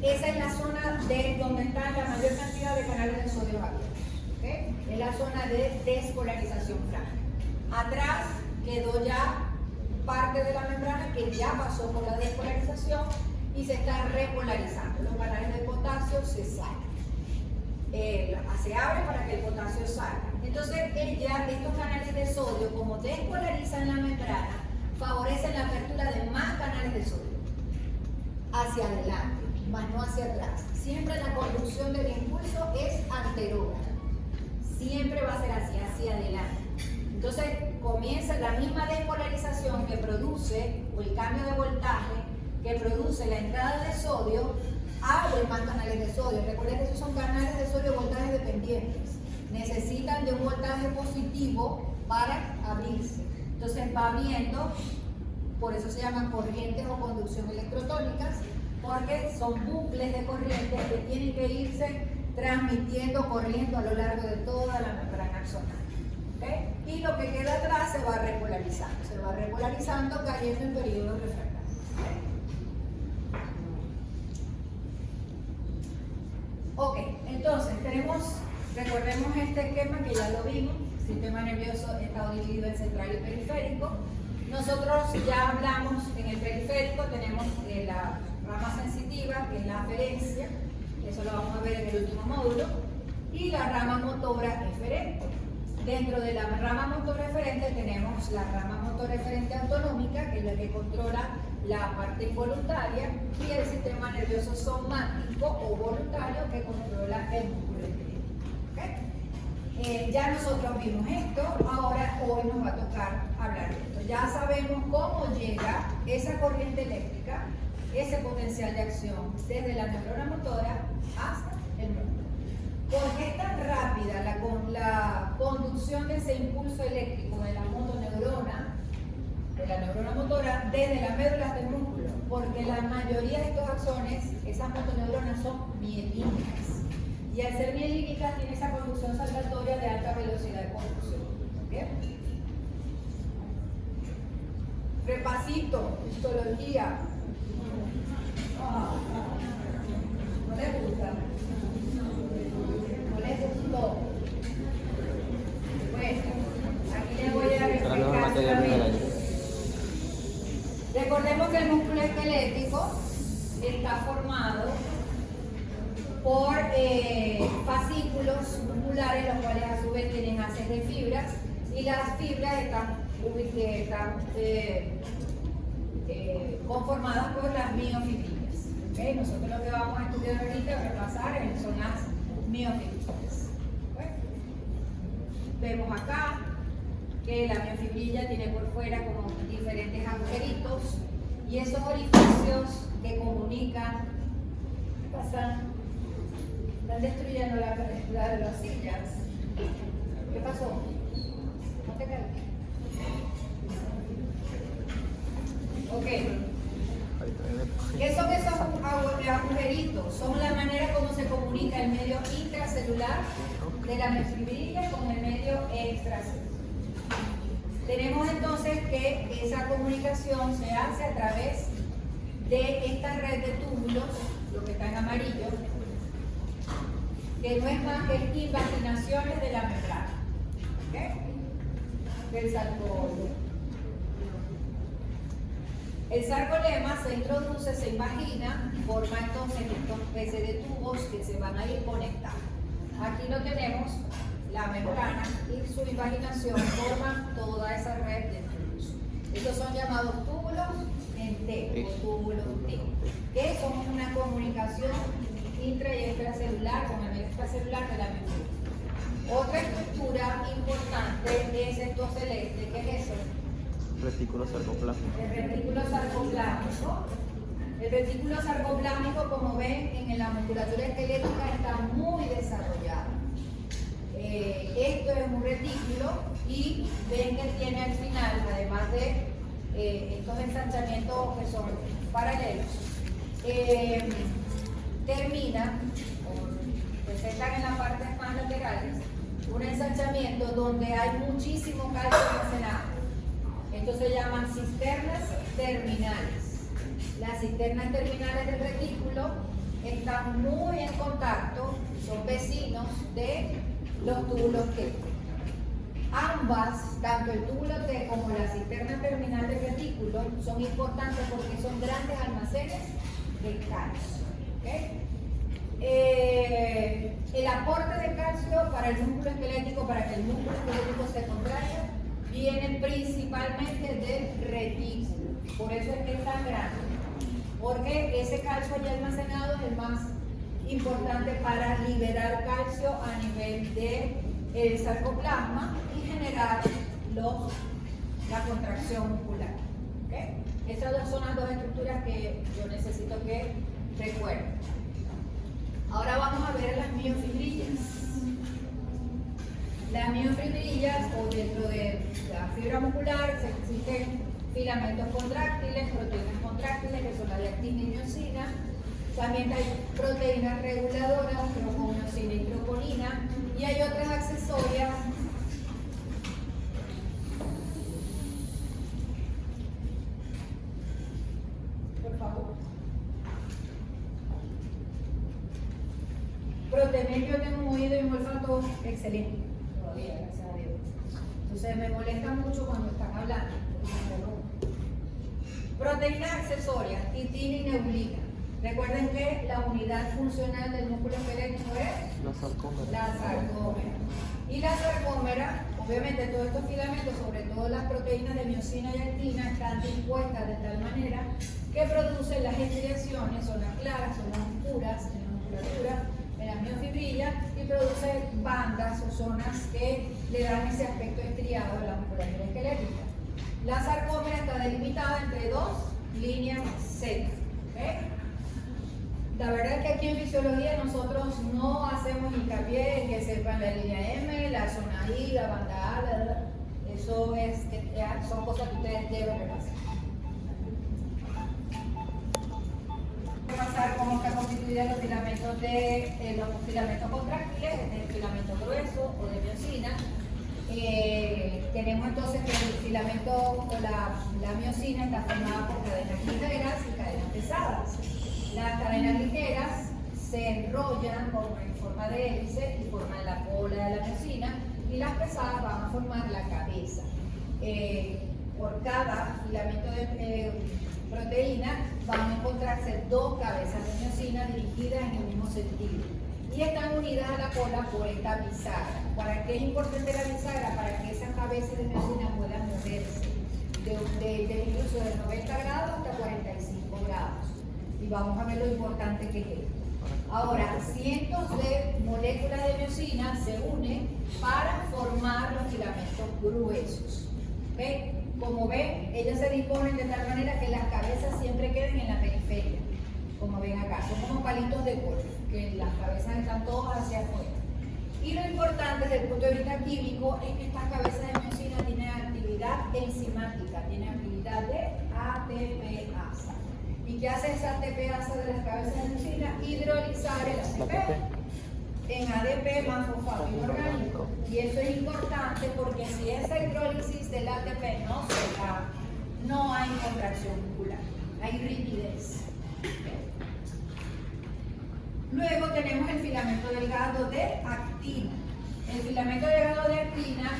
esa es la zona de donde está la mayor cantidad de canales de sodio abiertos. ¿Okay? Es la zona de despolarización frágil. Atrás quedó ya parte de la membrana que ya pasó por la despolarización y se está repolarizando. Los canales de potasio se salen. Se abre para que el potasio salga. Entonces, estos canales de sodio, como despolarizan la membrana, favorecen la apertura de más canales de sodio hacia adelante, más no hacia atrás. Siempre la conducción del impulso es anterógrada. Siempre va a ser así, hacia adelante. Entonces, comienza la misma despolarización que produce, o el cambio de voltaje que produce la entrada de sodio, abre más canales de sodio. Recuerden que esos son canales de sodio voltajes dependientes. Necesitan de un voltaje positivo para abrirse. Entonces va abriendo, por eso se llaman corrientes o conducción electrotónicas, porque son bucles de corriente que tienen que irse transmitiendo, corriendo a lo largo de toda la membrana axonal. ¿Okay? Y lo que queda atrás se va repolarizando, cayendo en periodos refractarios. Ok, entonces recordemos este esquema que ya lo vimos. El sistema nervioso está dividido en central y periférico. Nosotros ya hablamos en el periférico, tenemos la rama sensitiva, que es la aferencia, eso lo vamos a ver en el último módulo, y la rama motora eferente. Dentro de la rama motora eferente tenemos la rama motora eferente autonómica, que es la que controla la parte involuntaria, y el sistema nervioso somático o voluntario, que controla el músculo esquelético. ¿Okay? Ya nosotros vimos esto, ahora hoy nos va a tocar hablar de esto. Ya sabemos cómo llega esa corriente eléctrica, ese potencial de acción, desde la neurona motora hasta el músculo. ¿Por qué es tan rápida la conducción de ese impulso eléctrico de la motoneurona, de la neurona motora, desde la médula hasta el músculo? Porque la mayoría de estos axones, esas motoneuronas, son mielínicas. Y al ser mielínicas tiene esa conducción saltatoria de alta velocidad de conducción. ¿Bien? Repasito, histología. ¿No les gusta? ¿No les gustó? Bueno, aquí les voy a explicar solamente. Recordemos que el músculo esquelético está formado por fascículos musculares, los cuales a su vez tienen haces de fibras, y las fibras están conformadas por las miofibrillas. ¿Okay? Nosotros lo que vamos a estudiar ahorita, repasar, son las miofibrillas. ¿Okay? Vemos acá que la miofibrilla tiene por fuera como diferentes agujeritos, y esos orificios que comunican, ¿qué pasa? Están destruyendo las sillas. ¿Qué pasó? ¿No te caes? Ok. ¿Qué son esos agujeritos? Son la manera como se comunica el medio intracelular de la miofibrilla con el medio extracelular. Tenemos entonces que esa comunicación se hace a través de esta red de túbulos, lo que está en amarillo, que no es más que invaginaciones de la membrana, ¿okay? Del sarcóleo. El sarcolema se introduce, se invagina, forma entonces esta especie de tubos que se van a ir conectando. Aquí lo tenemos, la membrana y su invaginación forman toda esa red de tubos. Estos son llamados túbulos en T o túbulos T, que son una comunicación intra y extracelular con el medio extracelular de la membrana. Otra estructura importante es esto celeste, ¿qué es eso? Retículo sarcoplámico. El retículo sarcoplámico. El retículo sarcoplámico, como ven, en la musculatura esquelética está muy desarrollado. Esto es un retículo y ven que tiene al final, además de estos ensanchamientos que son paralelos, termina, o presentan en las partes más laterales, un ensanchamiento donde hay muchísimo calcio almacenado. Estos se llaman cisternas terminales. Las cisternas terminales del retículo están muy en contacto, son vecinos de los túbulos T. Ambas, tanto el túbulo T como la cisterna terminal del retículo, son importantes porque son grandes almacenes de calcio. ¿Okay? El aporte de calcio para el músculo esquelético, para que el músculo esquelético se contraiga, viene principalmente del retículo. Por eso es que es tan grande. Porque ese calcio allí almacenado es el más importante para liberar calcio a nivel del sarcoplasma y generar la contracción muscular. ¿Okay? Esas son las dos estructuras que yo necesito que recuerden. Ahora vamos a ver las miofibrillas. Las miofibrillas, o dentro de la fibra muscular, existen filamentos contráctiles, proteínas contráctiles, que son la de actina y miosina. También hay proteínas reguladoras, como miosina y troponina, y hay otras accesorias. Por favor. Proteínas, yo tengo un oído y un olfato excelente, todavía, gracias a Dios. Entonces me molesta mucho cuando están hablando. Proteínas accesorias, titina y neulina. Recuerden que la unidad funcional del músculo esquelético es La sarcómera. la sarcómera. Y la sarcómera, obviamente todos estos filamentos, sobre todo las proteínas de miosina y actina, están dispuestas de tal manera que producen las estriaciones, son las claras, son las oscuras en la musculatura, en las miofibrillas, y producen bandas o zonas que le dan ese aspecto estriado a la musculatura esquelética. La sarcómera está delimitada entre dos líneas secas. ¿Okay? La verdad es que aquí en fisiología nosotros no hacemos hincapié en que sepan la línea M, la zona I, la banda A, eso son cosas que ustedes deben repasar. Pasar cómo está constituida los filamentos contráctiles, el filamento grueso o de miosina. Tenemos entonces que el filamento o la miosina está formada por cadenas ligeras y cadenas pesadas. Las cadenas ligeras se enrollan en forma de hélice y forman la cola de la miosina, y las pesadas van a formar la cabeza. Por cada filamento de proteína van a encontrarse dos cabezas de miosina dirigidas en el mismo sentido y están unidas a la cola por esta bisagra. ¿Para qué es importante la bisagra? Para que esas cabezas de miosina puedan moverse incluso de 90 grados hasta 45 grados. Y vamos a ver lo importante que es esto. Ahora, cientos de moléculas de miosina se unen para formar los filamentos gruesos. ¿Okay? Como ven, ellas se disponen de tal manera que las cabezas siempre queden en la periferia. Como ven acá, son como palitos de golf, que las cabezas están todas hacia afuera. Y lo importante desde el punto de vista químico es que estas cabezas de miosina tienen actividad enzimática, tienen actividad de ATPasa. ¿Y qué hace esa ATPasa de las cabezas de miosina? Hidrolizar el ATP en ADP más fosfato inorgánico. Y eso es importante porque si esa hidrólisis del ATP no se da, no hay contracción muscular, hay rigidez. Luego tenemos el filamento delgado de actina. El filamento delgado de actina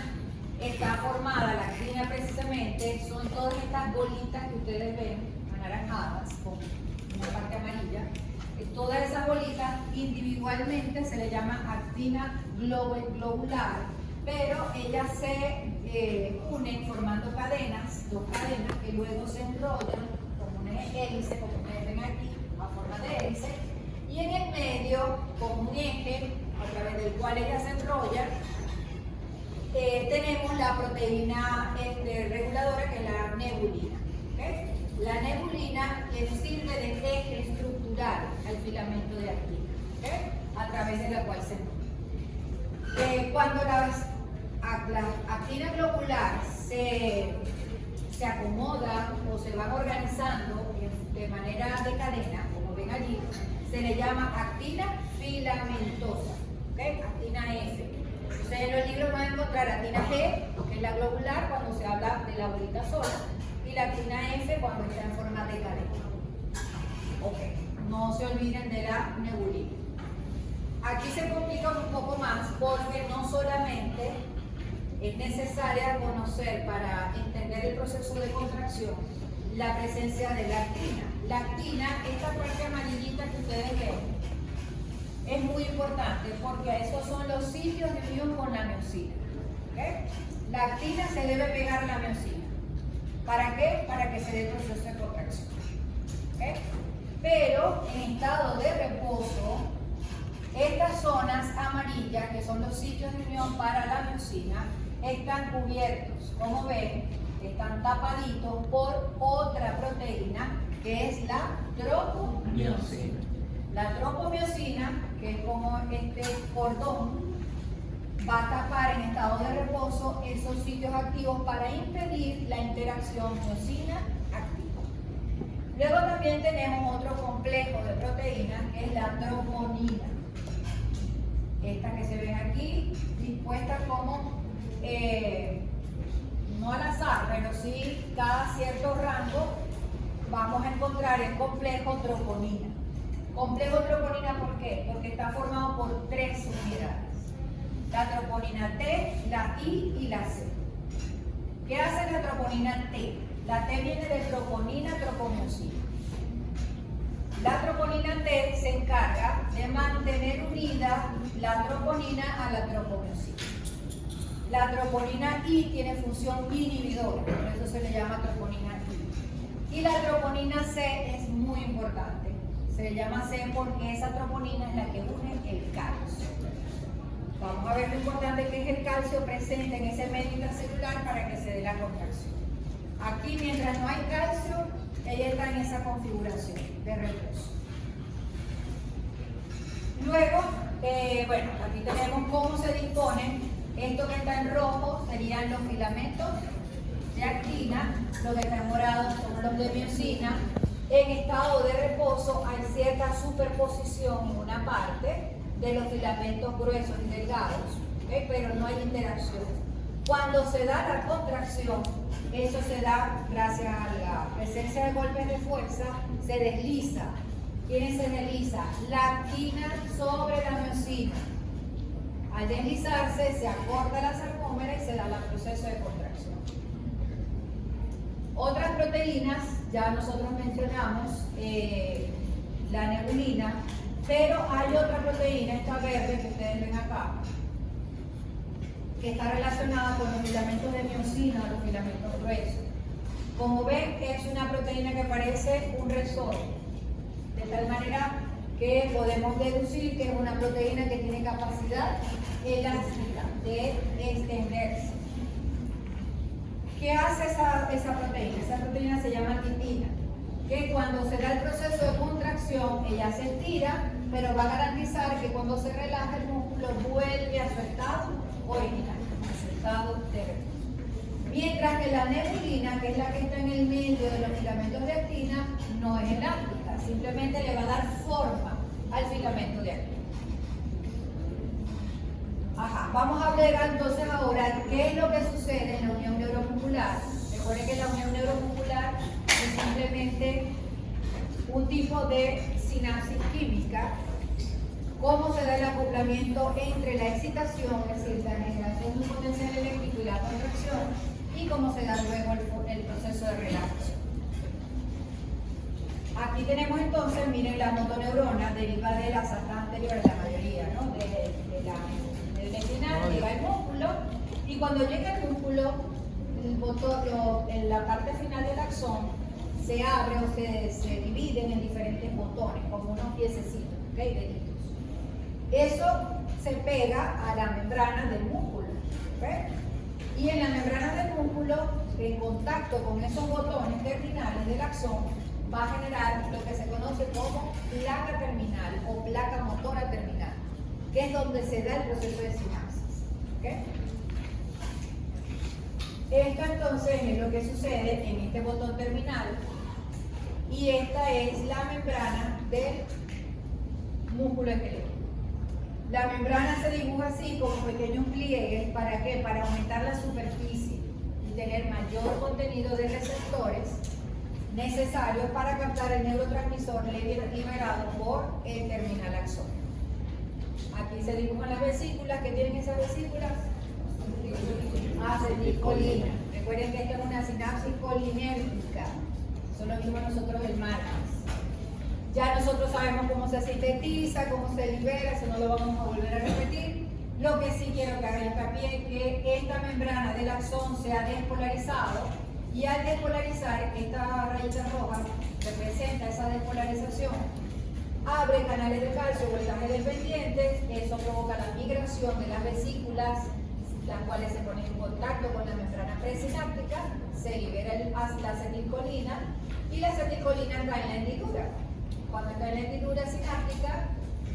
está formada, la actina precisamente, son todas estas bolitas que ustedes ven, anaranjadas, con una parte amarilla. Todas esas bolitas individualmente se le llama actina globular, pero ellas se unen formando cadenas, dos cadenas que luego se enrollan como una hélice, como ustedes ven aquí, a forma de hélice, y en el medio, como un eje a través del cual ellas se enrollan, tenemos la proteína reguladora, que es la nebulina. ¿Okay? La nebulina le sirve de eje estructural al filamento de actina, ¿okay? A través de la cual se enrolla. Cuando las actinas globulares se acomodan o se van organizando de manera de cadena, como ven allí, se le llama actina filamentosa, ¿okay? Actina F. Entonces en los libros van a encontrar actina G, que es la globular cuando se habla de la bolita sola, y la actina F cuando está en forma de cadena. Ok, no se olviden de la nebulina. Aquí se complica un poco más porque no solamente es necesaria conocer para entender el proceso de contracción la presencia de la actina. La actina, esta parte amarillita que ustedes ven, es muy importante porque esos son los sitios de unión con la miosina. ¿Okay? La actina se debe pegar a la miosina. ¿Para qué? Para que se dé el proceso de contracción. ¿Okay? Pero en estado de reposo, estas zonas amarillas, que son los sitios de unión para la miosina, están cubiertos, como ven, están tapaditos por otra proteína que es la tropomiosina. La tropomiosina, que es como este cordón, va a tapar en estado de reposo esos sitios activos para impedir la interacción miosina-activa. Luego también tenemos otro complejo de proteínas que es la troponina. Esta que se ven aquí, dispuesta como no al azar, pero sí cada cierto rango vamos a encontrar el complejo troponina. Complejo troponina, ¿por qué? Porque está formado por tres unidades. La troponina T, la I y la C. ¿Qué hace la troponina T? La T viene de troponina, tropomiosina. La troponina T se encarga de mantener unida la troponina a la tropomiosina. La troponina I tiene función inhibidora, por eso se le llama troponina I. Y la troponina C es muy importante. Se le llama C porque esa troponina es la que une el calcio. Vamos a ver lo importante que es el calcio presente en ese medio intracelular para que se dé la contracción. Aquí, mientras no hay calcio, ella está en esa configuración de reposo. Luego, bueno, aquí tenemos cómo se disponen. Esto que está en rojo serían los filamentos de actina, los que están en morado son los de miosina. En estado de reposo hay cierta superposición en una parte de los filamentos gruesos y delgados, ¿okay? Pero no hay interacción. Cuando se da la contracción, eso se da gracias a la presencia de golpes de fuerza, se desliza. ¿Quién se desliza? La actina sobre la miosina. Al deslizarse, se acorta la sarcómera y se da el proceso de contracción. Otras proteínas, ya nosotros mencionamos la nebulina, pero hay otra proteína, esta verde que ustedes ven acá, que está relacionada con los filamentos de miosina, los filamentos gruesos. Como ven, es una proteína que parece un resorte, de tal manera que podemos deducir que es una proteína que tiene capacidad elástica de extenderse. ¿Qué hace esa proteína? Esa proteína se llama titina, que cuando se da el proceso de contracción, ella se estira, pero va a garantizar que cuando se relaja el músculo vuelve a su estado original, a su estado de reposo. Mientras que la nebulina, que es la que está en el medio de los filamentos de actina, no es elástica, simplemente le va a dar forma al filamento de actina. Vamos a ver entonces ahora qué es lo que sucede en la unión neuromuscular. Recuerden que la unión neuromuscular es simplemente un tipo de sinapsis química. Cómo se da el acoplamiento entre la excitación, es decir, la generación de un potencial eléctrico y la contracción, y cómo se da luego el proceso de relajación. Aquí tenemos entonces, miren, la motoneurona deriva de las astas anteriores, la mayoría, ¿no? Del espinal, llega al músculo, y cuando llega al músculo, en la parte final del axón, se abre o se dividen en diferentes botones, como unos piececitos, ¿ok? Deditos. Eso se pega a la membrana del músculo, ¿ok? Y en la membrana del músculo, en contacto con esos botones terminales del axón, va a generar lo que se conoce como placa terminal o placa motora terminal, que es donde se da el proceso de sinapsis. ¿Okay? Esto entonces es lo que sucede en este botón terminal y esta es la membrana del músculo esquelético. La membrana se dibuja así como pequeños pliegues. ¿Para qué? Para aumentar la superficie y tener mayor contenido de receptores necesarios para captar el neurotransmisor liberado por el terminal axón. Aquí se dibujan las vesículas. ¿Qué tienen esas vesículas? Acetilcolina. Recuerden que esta es una sinapsis colinérgica. Eso lo vimos nosotros el martes. Ya nosotros sabemos cómo se sintetiza, cómo se libera, eso no lo vamos a volver a repetir. Lo que sí quiero que haga hincapié es que esta membrana del axón se ha despolarizado y al despolarizar, esta rayita roja representa esa despolarización, abre canales de calcio, voltaje dependientes, eso provoca la migración de las vesículas, las cuales se ponen en contacto con la membrana presináptica, se libera la acetilcolina y la acetilcolina cae en la hendidura. Cuando está en la hendidura sináptica,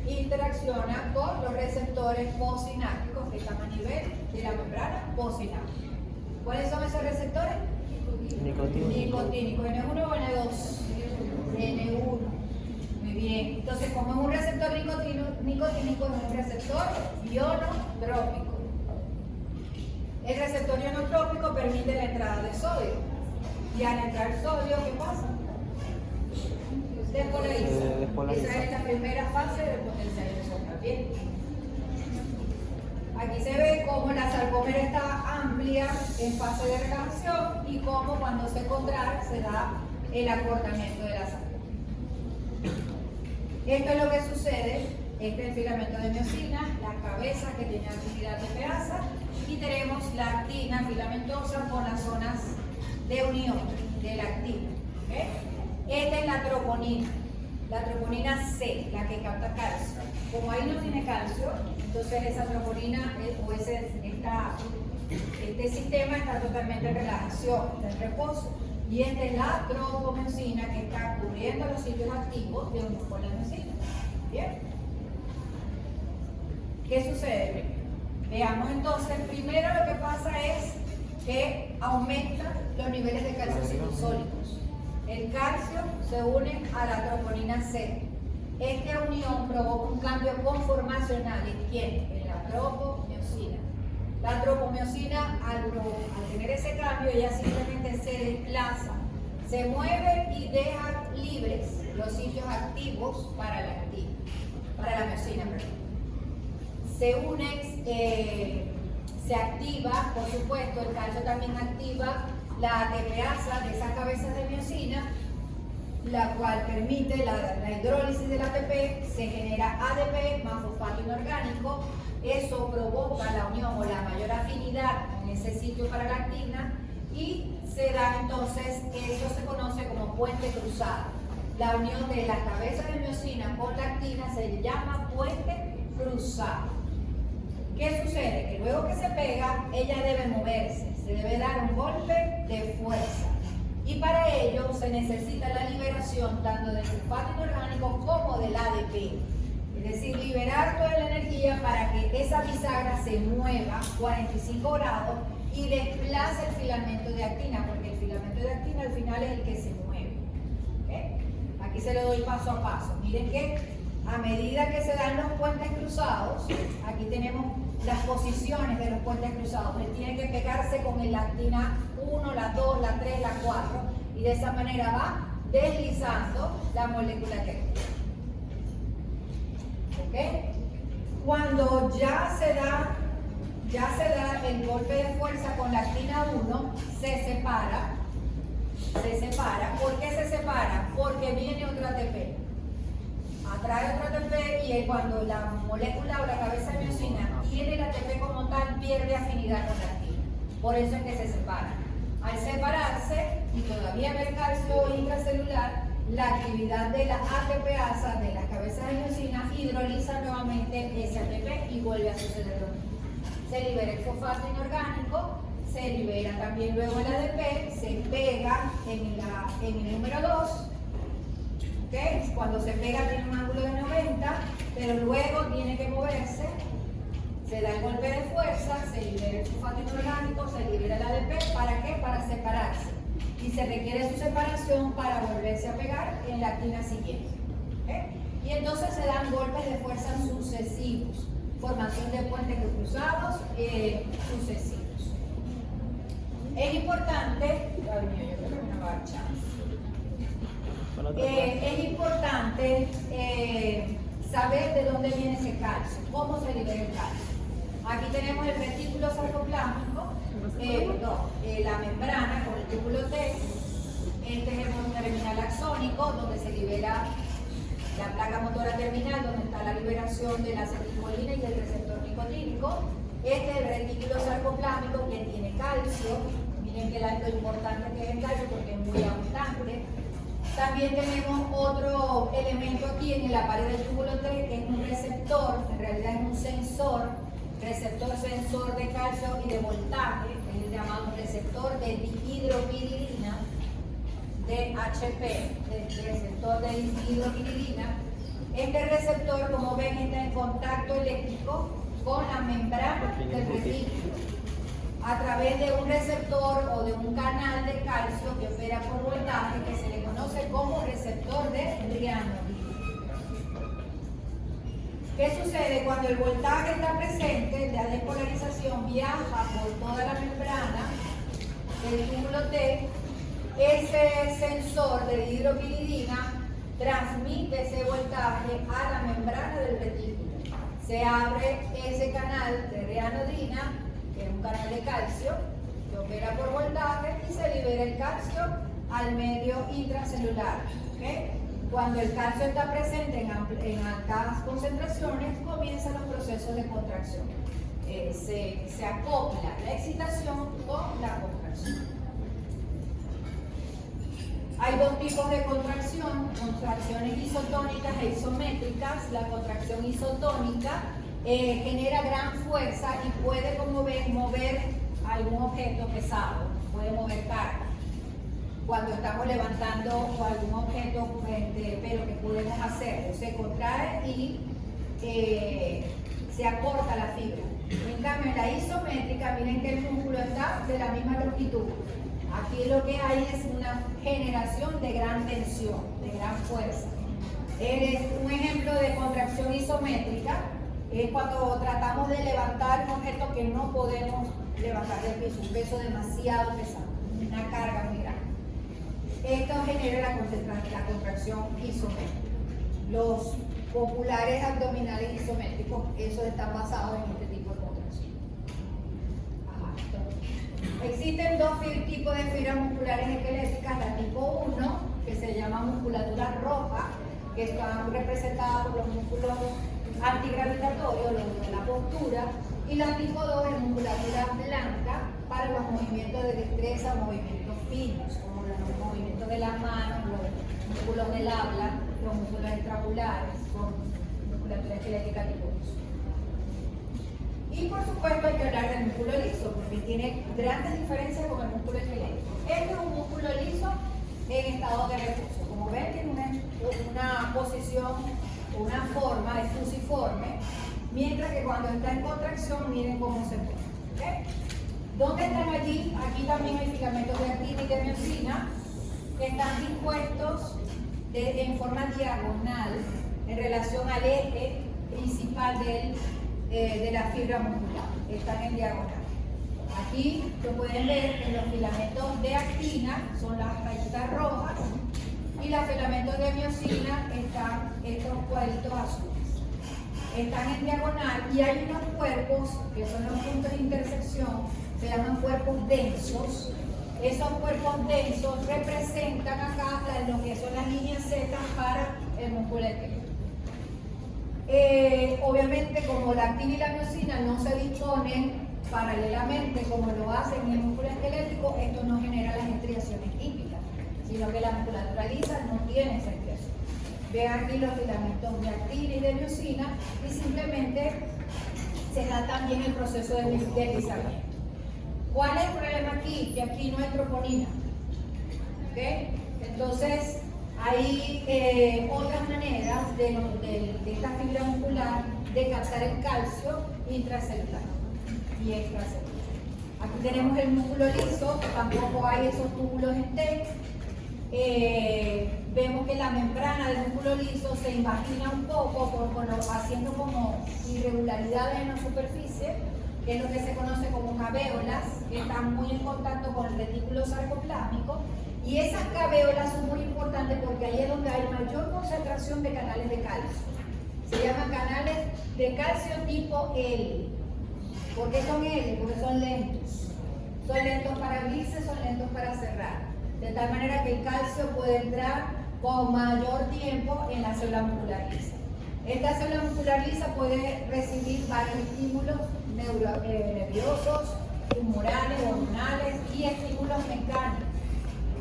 interacciona con los receptores postsinápticos que están a nivel de la membrana postsináptica. ¿Cuáles son esos receptores? Nicotínicos. ¿N1 o N2? N1. Muy bien. Entonces, como es un receptor nicotínico, es un receptor ionotrópico. El receptor ionotrópico permite la entrada de sodio. Y al entrar sodio, ¿qué pasa? Despolariza. Esa es la primera fase del potencializador. Bien. Aquí se ve cómo la sarcómera está amplia en fase de relajación y cómo cuando se contrae se da el acortamiento de la sarcómera. Esto es lo que sucede. Este es el filamento de miosina, la cabeza que tiene actividad de peasa y tenemos la actina filamentosa con las zonas de unión de la actina. ¿Okay? Esta es la troponina C, la que capta calcio. Como ahí no tiene calcio, entonces esa troponina o este sistema está totalmente en relajación, está en reposo. Y esta es la tropomiosina que está cubriendo los sitios activos de unión con la miosina. ¿Bien? ¿Qué sucede? Veamos entonces, primero lo que pasa es que aumentan los niveles de calcio citosólicos. El calcio se une a la troponina C. Esta unión provoca un cambio conformacional. ¿En quién? En la tropomiosina. La tropomiosina, al tener ese cambio, ella simplemente se desplaza, se mueve y deja libres los sitios activos para la actina, para la miosina, perdón. Se une, se activa, por supuesto, el calcio también activa la ATPasa de esas cabezas de miosina, la cual permite la hidrólisis del ATP, se genera ADP más fosfato inorgánico, eso provoca la unión o la mayor afinidad en ese sitio para la actina y se da entonces, eso se conoce como puente cruzado. La unión de la cabeza de miosina con la actina se llama puente cruzado. ¿Qué sucede? Que luego que se pega, ella debe moverse, se debe dar un golpe de fuerza. Y para ello se necesita la liberación tanto del sulfato inorgánico como del ADP. Es decir, liberar toda la energía para que esa bisagra se mueva 45 grados y desplace el filamento de actina, porque el filamento de actina al final es el que se mueve. ¿Okay? Aquí se lo doy paso a paso. Miren que a medida que se dan los puentes cruzados, aquí tenemos las posiciones de los puentes cruzados. Él tiene que pegarse con la actina 1, la 2, la 3, la 4 y de esa manera va deslizando la molécula técnica. ¿Okay? Cuando ya se da el golpe de fuerza con la actina 1, se separa. ¿Por qué se separa? Porque viene otro ATP. Atrae otro ATP y cuando la molécula o la cabeza de miosina tiene el ATP como tal, pierde afinidad con la actina. Por eso es que se separa. Al separarse y todavía haber calcio intracelular, la actividad de la ATPasa de las cabezas de miosina hidroliza nuevamente ese ATP y vuelve a suceder lo mismo. Se libera el fosfato inorgánico, se libera también luego el ADP, se pega en el número 2. ¿Okay? Cuando se pega tiene un ángulo de 90, pero luego tiene que moverse Se da el golpe de fuerza, se libera el sulfato inorgánico, se libera el ADP. ¿Para qué? Para separarse. Y se requiere su separación para volverse a pegar en la actina siguiente. ¿Okay? Y entonces se dan golpes de fuerza sucesivos. Formación de puentes cruzados sucesivos. Es importante, es importante saber de dónde viene ese calcio, cómo se libera el calcio. Aquí tenemos el retículo sarcoplásmico, la membrana con el túbulo T. Este es el modo terminal axónico, donde se libera la placa motora terminal, donde está la liberación de la acetilcolina y del receptor nicotínico. Este es el retículo sarcoplásmico que tiene calcio. Miren que lo importante que es el calcio porque es muy abundante. También tenemos otro elemento aquí en la pared del túbulo T, que es un receptor, en realidad es un sensor, receptor sensor de calcio y de voltaje, es el llamado receptor de dihidropiridina, DHP, el receptor de dihidropiridina. Este receptor, como ven, está en contacto eléctrico con la membrana del retículo a través de un receptor o de un canal de calcio que opera por voltaje, que se le conoce como receptor de rianodina. ¿Qué sucede? Cuando el voltaje está presente, la despolarización viaja por toda la membrana del túbulo T. Ese sensor de dihidropiridina transmite ese voltaje a la membrana del retículo. Se abre ese canal de rianodina, que es un canal de calcio, que opera por voltaje, y se libera el calcio al medio intracelular. ¿Okay? Cuando el calcio está presente en altas concentraciones, comienzan los procesos de contracción. Se acopla la excitación con la contracción. Hay dos tipos de contracción, contracciones isotónicas e isométricas. La contracción isotónica genera gran fuerza y puede, como ven, mover algún objeto pesado, puede mover carga. Cuando estamos levantando algún objeto, pero que podemos hacerlo, se contrae y se acorta la fibra. En cambio, en la isométrica, miren que el músculo está de la misma longitud. Aquí lo que hay es una generación de gran tensión, de gran fuerza. Un ejemplo de contracción isométrica es cuando tratamos de levantar un objeto que no podemos levantar del piso, un peso demasiado pesado, una carga muy grande. Esto genera la contracción isométrica. Los populares abdominales isométricos, esos están basados en este tipo de contracción. Existen dos tipos de fibras musculares esqueléticas, la tipo 1, que se llama musculatura roja, que están representadas por los músculos antigravitatorios, los de la postura, y la tipo 2 es musculatura blanca para los movimientos de destreza, movimientos finos, como los movimientos de las manos, los músculos del habla, los músculos extraculares, con musculatura esquelética tipo 2. Y por supuesto hay que hablar del músculo liso, porque tiene grandes diferencias con el músculo esquelético. Este es un músculo liso en estado de reposo. Como ven, tiene una posición, una forma de fusiforme, mientras que cuando está en contracción, miren cómo se pone. ¿Okay? ¿Dónde están allí? Aquí también hay filamentos de actina y de miosina que están dispuestos en forma diagonal en relación al eje principal de la fibra muscular. Están en diagonal. Aquí lo pueden ver en los filamentos de actina, son las rayitas rojas, y los filamentos de miosina están estos cuadritos azules. Están en diagonal y hay unos cuerpos que son los puntos de intersección, se llaman cuerpos densos. Esos cuerpos densos representan acá lo que son las líneas Z para el músculo esquelético. Obviamente, como la actina y la miosina no se disponen paralelamente como lo hacen en el músculo esquelético, esto no genera las estriaciones típicas, sino que la musculatura lisa no tiene esa estriación. Vean aquí los filamentos de actina y de miosina y simplemente se da también el proceso de deslizamiento. ¿Cuál es el problema aquí? Que aquí no hay troponina. ¿Okay? Entonces, Hay otras maneras de esta fibra muscular de captar el calcio intracelular y extracelular. Aquí tenemos el músculo liso, tampoco hay esos túbulos en T. Vemos que la membrana del músculo liso se invagina un poco haciendo como irregularidades en la superficie, que es lo que se conoce como cavéolas, que están muy en contacto con el retículo sarcoplásmico. Y esas cavéolas son muy importantes porque ahí es donde hay mayor concentración de canales de calcio. Se llaman canales de calcio tipo L. ¿Por qué son L? Porque son lentos. Son lentos para abrirse, son lentos para cerrar. De tal manera que el calcio puede entrar con mayor tiempo en la célula muscular lisa. Esta célula muscular lisa puede recibir varios estímulos nerviosos, tumorales, hormonales y estímulos mecánicos.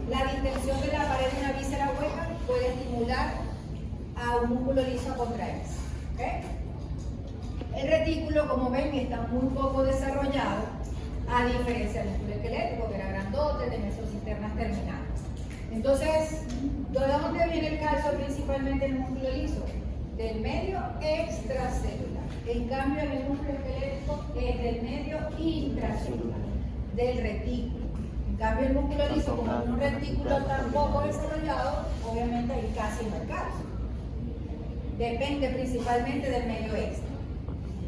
La distensión de la pared de una víscera hueca puede estimular a un músculo liso a contraerse. ¿Okay? El retículo, como ven, está muy poco desarrollado, a diferencia del músculo esquelético, que era grandote, de mesocisternas terminales. Entonces, ¿de dónde viene el calcio principalmente en el músculo liso? Del medio extracelular. En cambio, en el músculo esquelético es del medio intracelular, del retículo. En cambio, el músculo liso, como es un retículo tan poco desarrollado, obviamente hay casi no hay calcio. Depende principalmente del medio extra.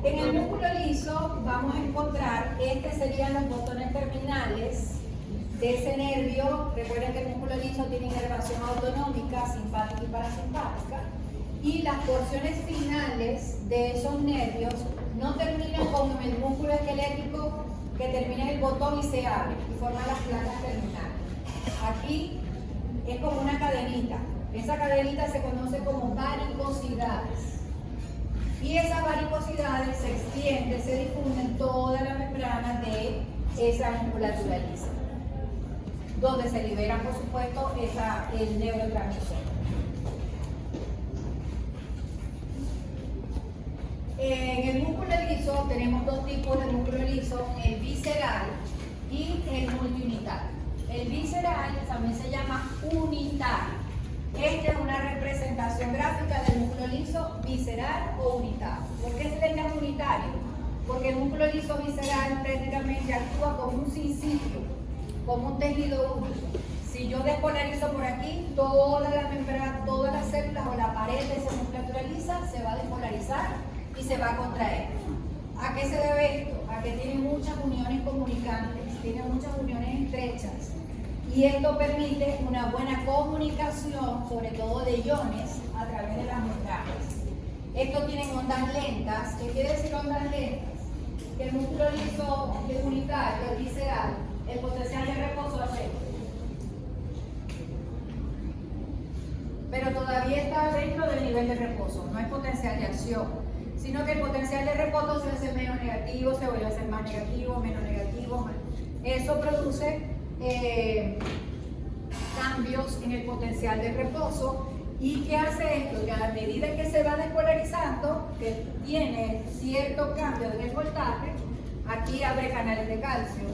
En el músculo liso vamos a encontrar, serían los botones terminales de ese nervio. Recuerden que el músculo liso tiene inervación autonómica, simpática y parasimpática. Y las porciones finales de esos nervios no terminan como en el músculo esquelético, que termina en el botón y se abre y forma las placas terminales. Aquí es como una cadenita. Esa cadenita se conoce como varicosidades. Y esas varicosidades se extienden, se difunden toda la membrana de esa musculatura lisa, donde se libera, por supuesto, el neurotransmisor. En el músculo liso tenemos dos tipos de músculo liso, el visceral y el multiunitario. El visceral también se llama unitario. Esta es una representación gráfica del músculo liso visceral o unitario. ¿Por qué se le llama unitario? Porque el músculo liso visceral prácticamente actúa como un sinciclo, como un tejido único. Si yo despolarizo por aquí, toda la membrana, todas las células o la pared de esa musculatura lisa se va a despolarizar y se va a contraer. ¿A qué se debe esto? A que tiene muchas uniones comunicantes, tiene muchas uniones estrechas. Y esto permite una buena comunicación, sobre todo de iones, a través de las membranas. Estos tienen ondas lentas. ¿Qué quiere decir ondas lentas? Que el músculo liso unitario, el visceral, el potencial de reposo es cero. Pero todavía está dentro del nivel de reposo, no hay potencial de acción, sino que el potencial de reposo se hace menos negativo, se vuelve a hacer más negativo, menos negativo, más. Eso produce cambios en el potencial de reposo. ¿Y qué hace esto? Que a la medida que se va despolarizando, que tiene cierto cambio en el voltaje, aquí abre canales de calcio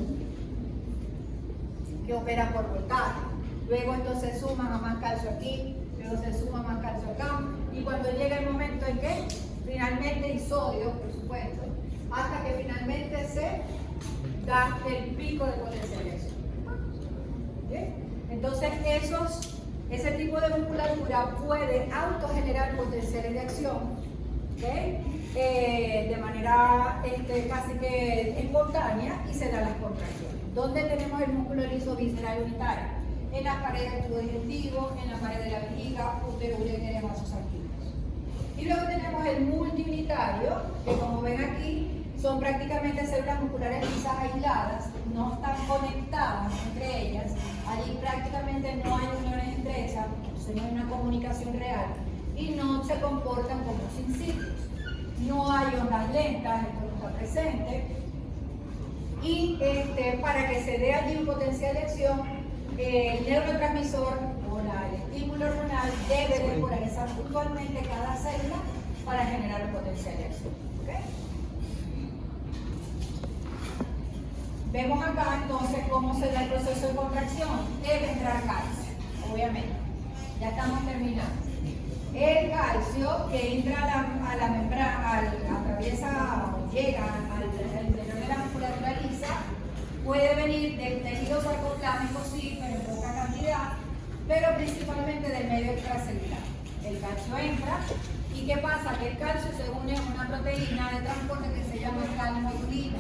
que operan por voltaje. Luego esto se suma a más calcio aquí, luego se suma más calcio acá, y cuando llega el momento en que finalmente, y sodio, por supuesto, hasta que finalmente se da el pico de potencialización. ¿Okay? Entonces, ese tipo de musculatura puede autogenerar potenciales de acción, ¿okay? De manera casi que espontánea, y se dan las contracciones. ¿Dónde tenemos el músculo liso visceral unitario? En las paredes del tubo digestivo, en la pared de la vejiga, uterourethra y vasos sanguíneos. Y luego tenemos el multiunitario, que como ven aquí, son prácticamente células musculares lisas aisladas, no están conectadas entre ellas, allí prácticamente no hay uniones estrechas, no hay una comunicación real, y no se comportan como sinciclos. No hay ondas lentas, esto no está presente, y para que se dé allí un potencial de acción, el neurotransmisor o el estímulo hormonal debe despolarizar puntualmente cada célula para generar un potencial de acción. ¿Okay? Vemos acá entonces cómo se da el proceso de contracción. Debe entrar calcio, obviamente. Ya estamos terminando. El calcio que entra a la membrana, atraviesa o llega al interior de la musculatura lisa, puede venir del tejido sarcoplámico, sí, pero en poca cantidad, pero principalmente del medio extracelular. El calcio entra, y ¿qué pasa? Que el calcio se une a una proteína de transporte que se llama calmodulina.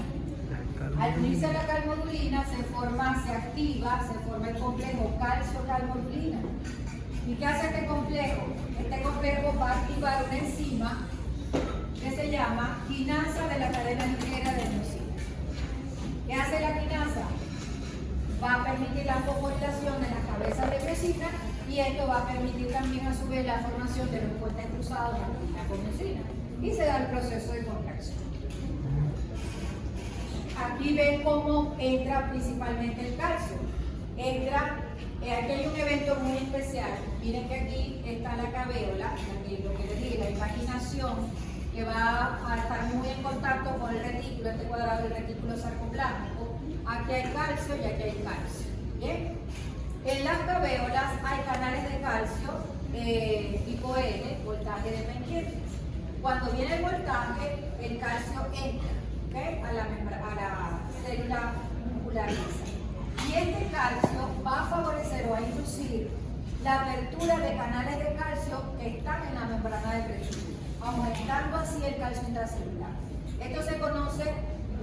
Al unirse a la calmodulina se activa, se forma el complejo calcio-calmodulina. ¿Y qué hace este complejo? Este complejo va a activar una enzima que se llama quinasa de la cadena ligera de miosina. ¿Qué hace la quinasa? Va a permitir la fosforilación de las cabezas de miosina, y esto va a permitir también a su vez la formación de los puentes cruzados de la miosina, y se da el proceso de contracción. Aquí ven cómo entra principalmente el calcio. Aquí hay un evento muy especial. Miren que aquí está la cavéola, lo que les dije, la imaginación, que va a estar muy en contacto con el retículo, este cuadrado del retículo sarcoplámico. Aquí hay calcio y aquí hay calcio. ¿Bien? En las cavéolas hay canales de calcio tipo N, voltaje dependiente. Cuando viene el voltaje, el calcio entra, ¿okay?, a la célula muscular lisa. Y este calcio va a favorecer o a inducir la apertura de canales de calcio que están en la membrana del retículo, aumentando así el calcio intracelular. Esto se conoce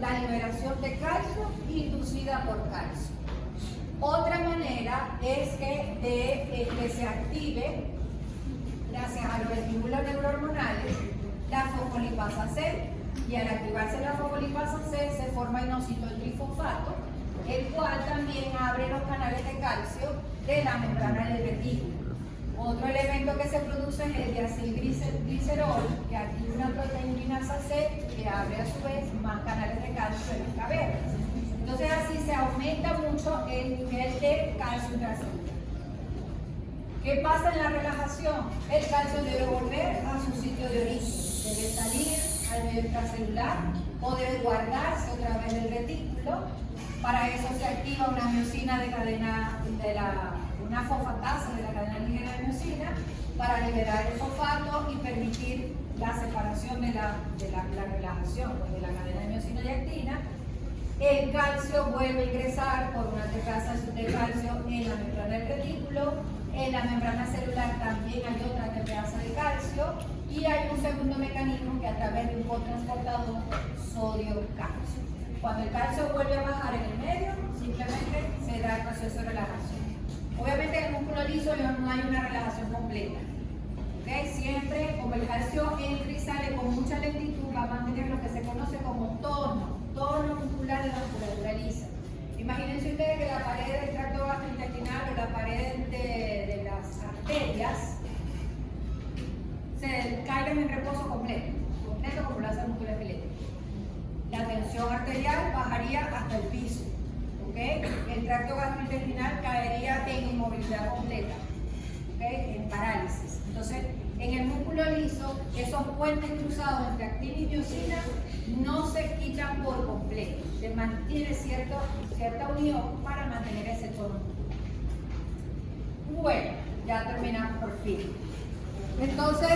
la liberación de calcio inducida por calcio. Otra manera es que se active, gracias a los estímulos neurohormonales, la fosfolipasa C. Y al activarse la fosfolipasa C se forma inositol trifosfato, el cual también abre los canales de calcio de la membrana del retículo. Otro elemento que se produce es el diacilglicerol, que activa una proteinasa C, que abre a su vez más canales de calcio en las cavernas. Entonces así se aumenta mucho el nivel de calcio intracelular. ¿Qué pasa en la relajación? El calcio debe volver a su sitio de origen, debe salir al medio extracelular o debe guardarse otra vez el retículo. Para eso se activa una miosina una fosfatasa de la cadena ligera de miosina para liberar el fosfato y permitir la separación de la relajación, pues, de la cadena de miosina y actina. El calcio vuelve a ingresar por una terraza de calcio en la membrana del retículo. En la membrana celular también hay otra terraza de calcio, y hay un segundo mecanismo que a través de un cotransportador sodio-calcio. Cuando el calcio vuelve a bajar en el medio, simplemente se da el proceso de relajación. Obviamente en el músculo liso no hay una relajación completa. ¿Okay? Siempre, como el calcio entra y sale con mucha lentitud, va a mantener lo que se conoce como tono muscular de la musculatura lisa. Imagínense ustedes que la pared del tracto gastrointestinal o la pared de las arterias se caigan en reposo completo como lo hace el músculo esquelético. La tensión arterial bajaría hasta el piso, ¿okay? El tracto gastrointestinal caería en inmovilidad completa, ¿okay?, en parálisis. Entonces, en el músculo liso, esos puentes cruzados entre actina y miosina no se quitan por completo, se mantiene cierta unión para mantener ese tono muscular. Bueno, ya terminamos por fin. Entonces,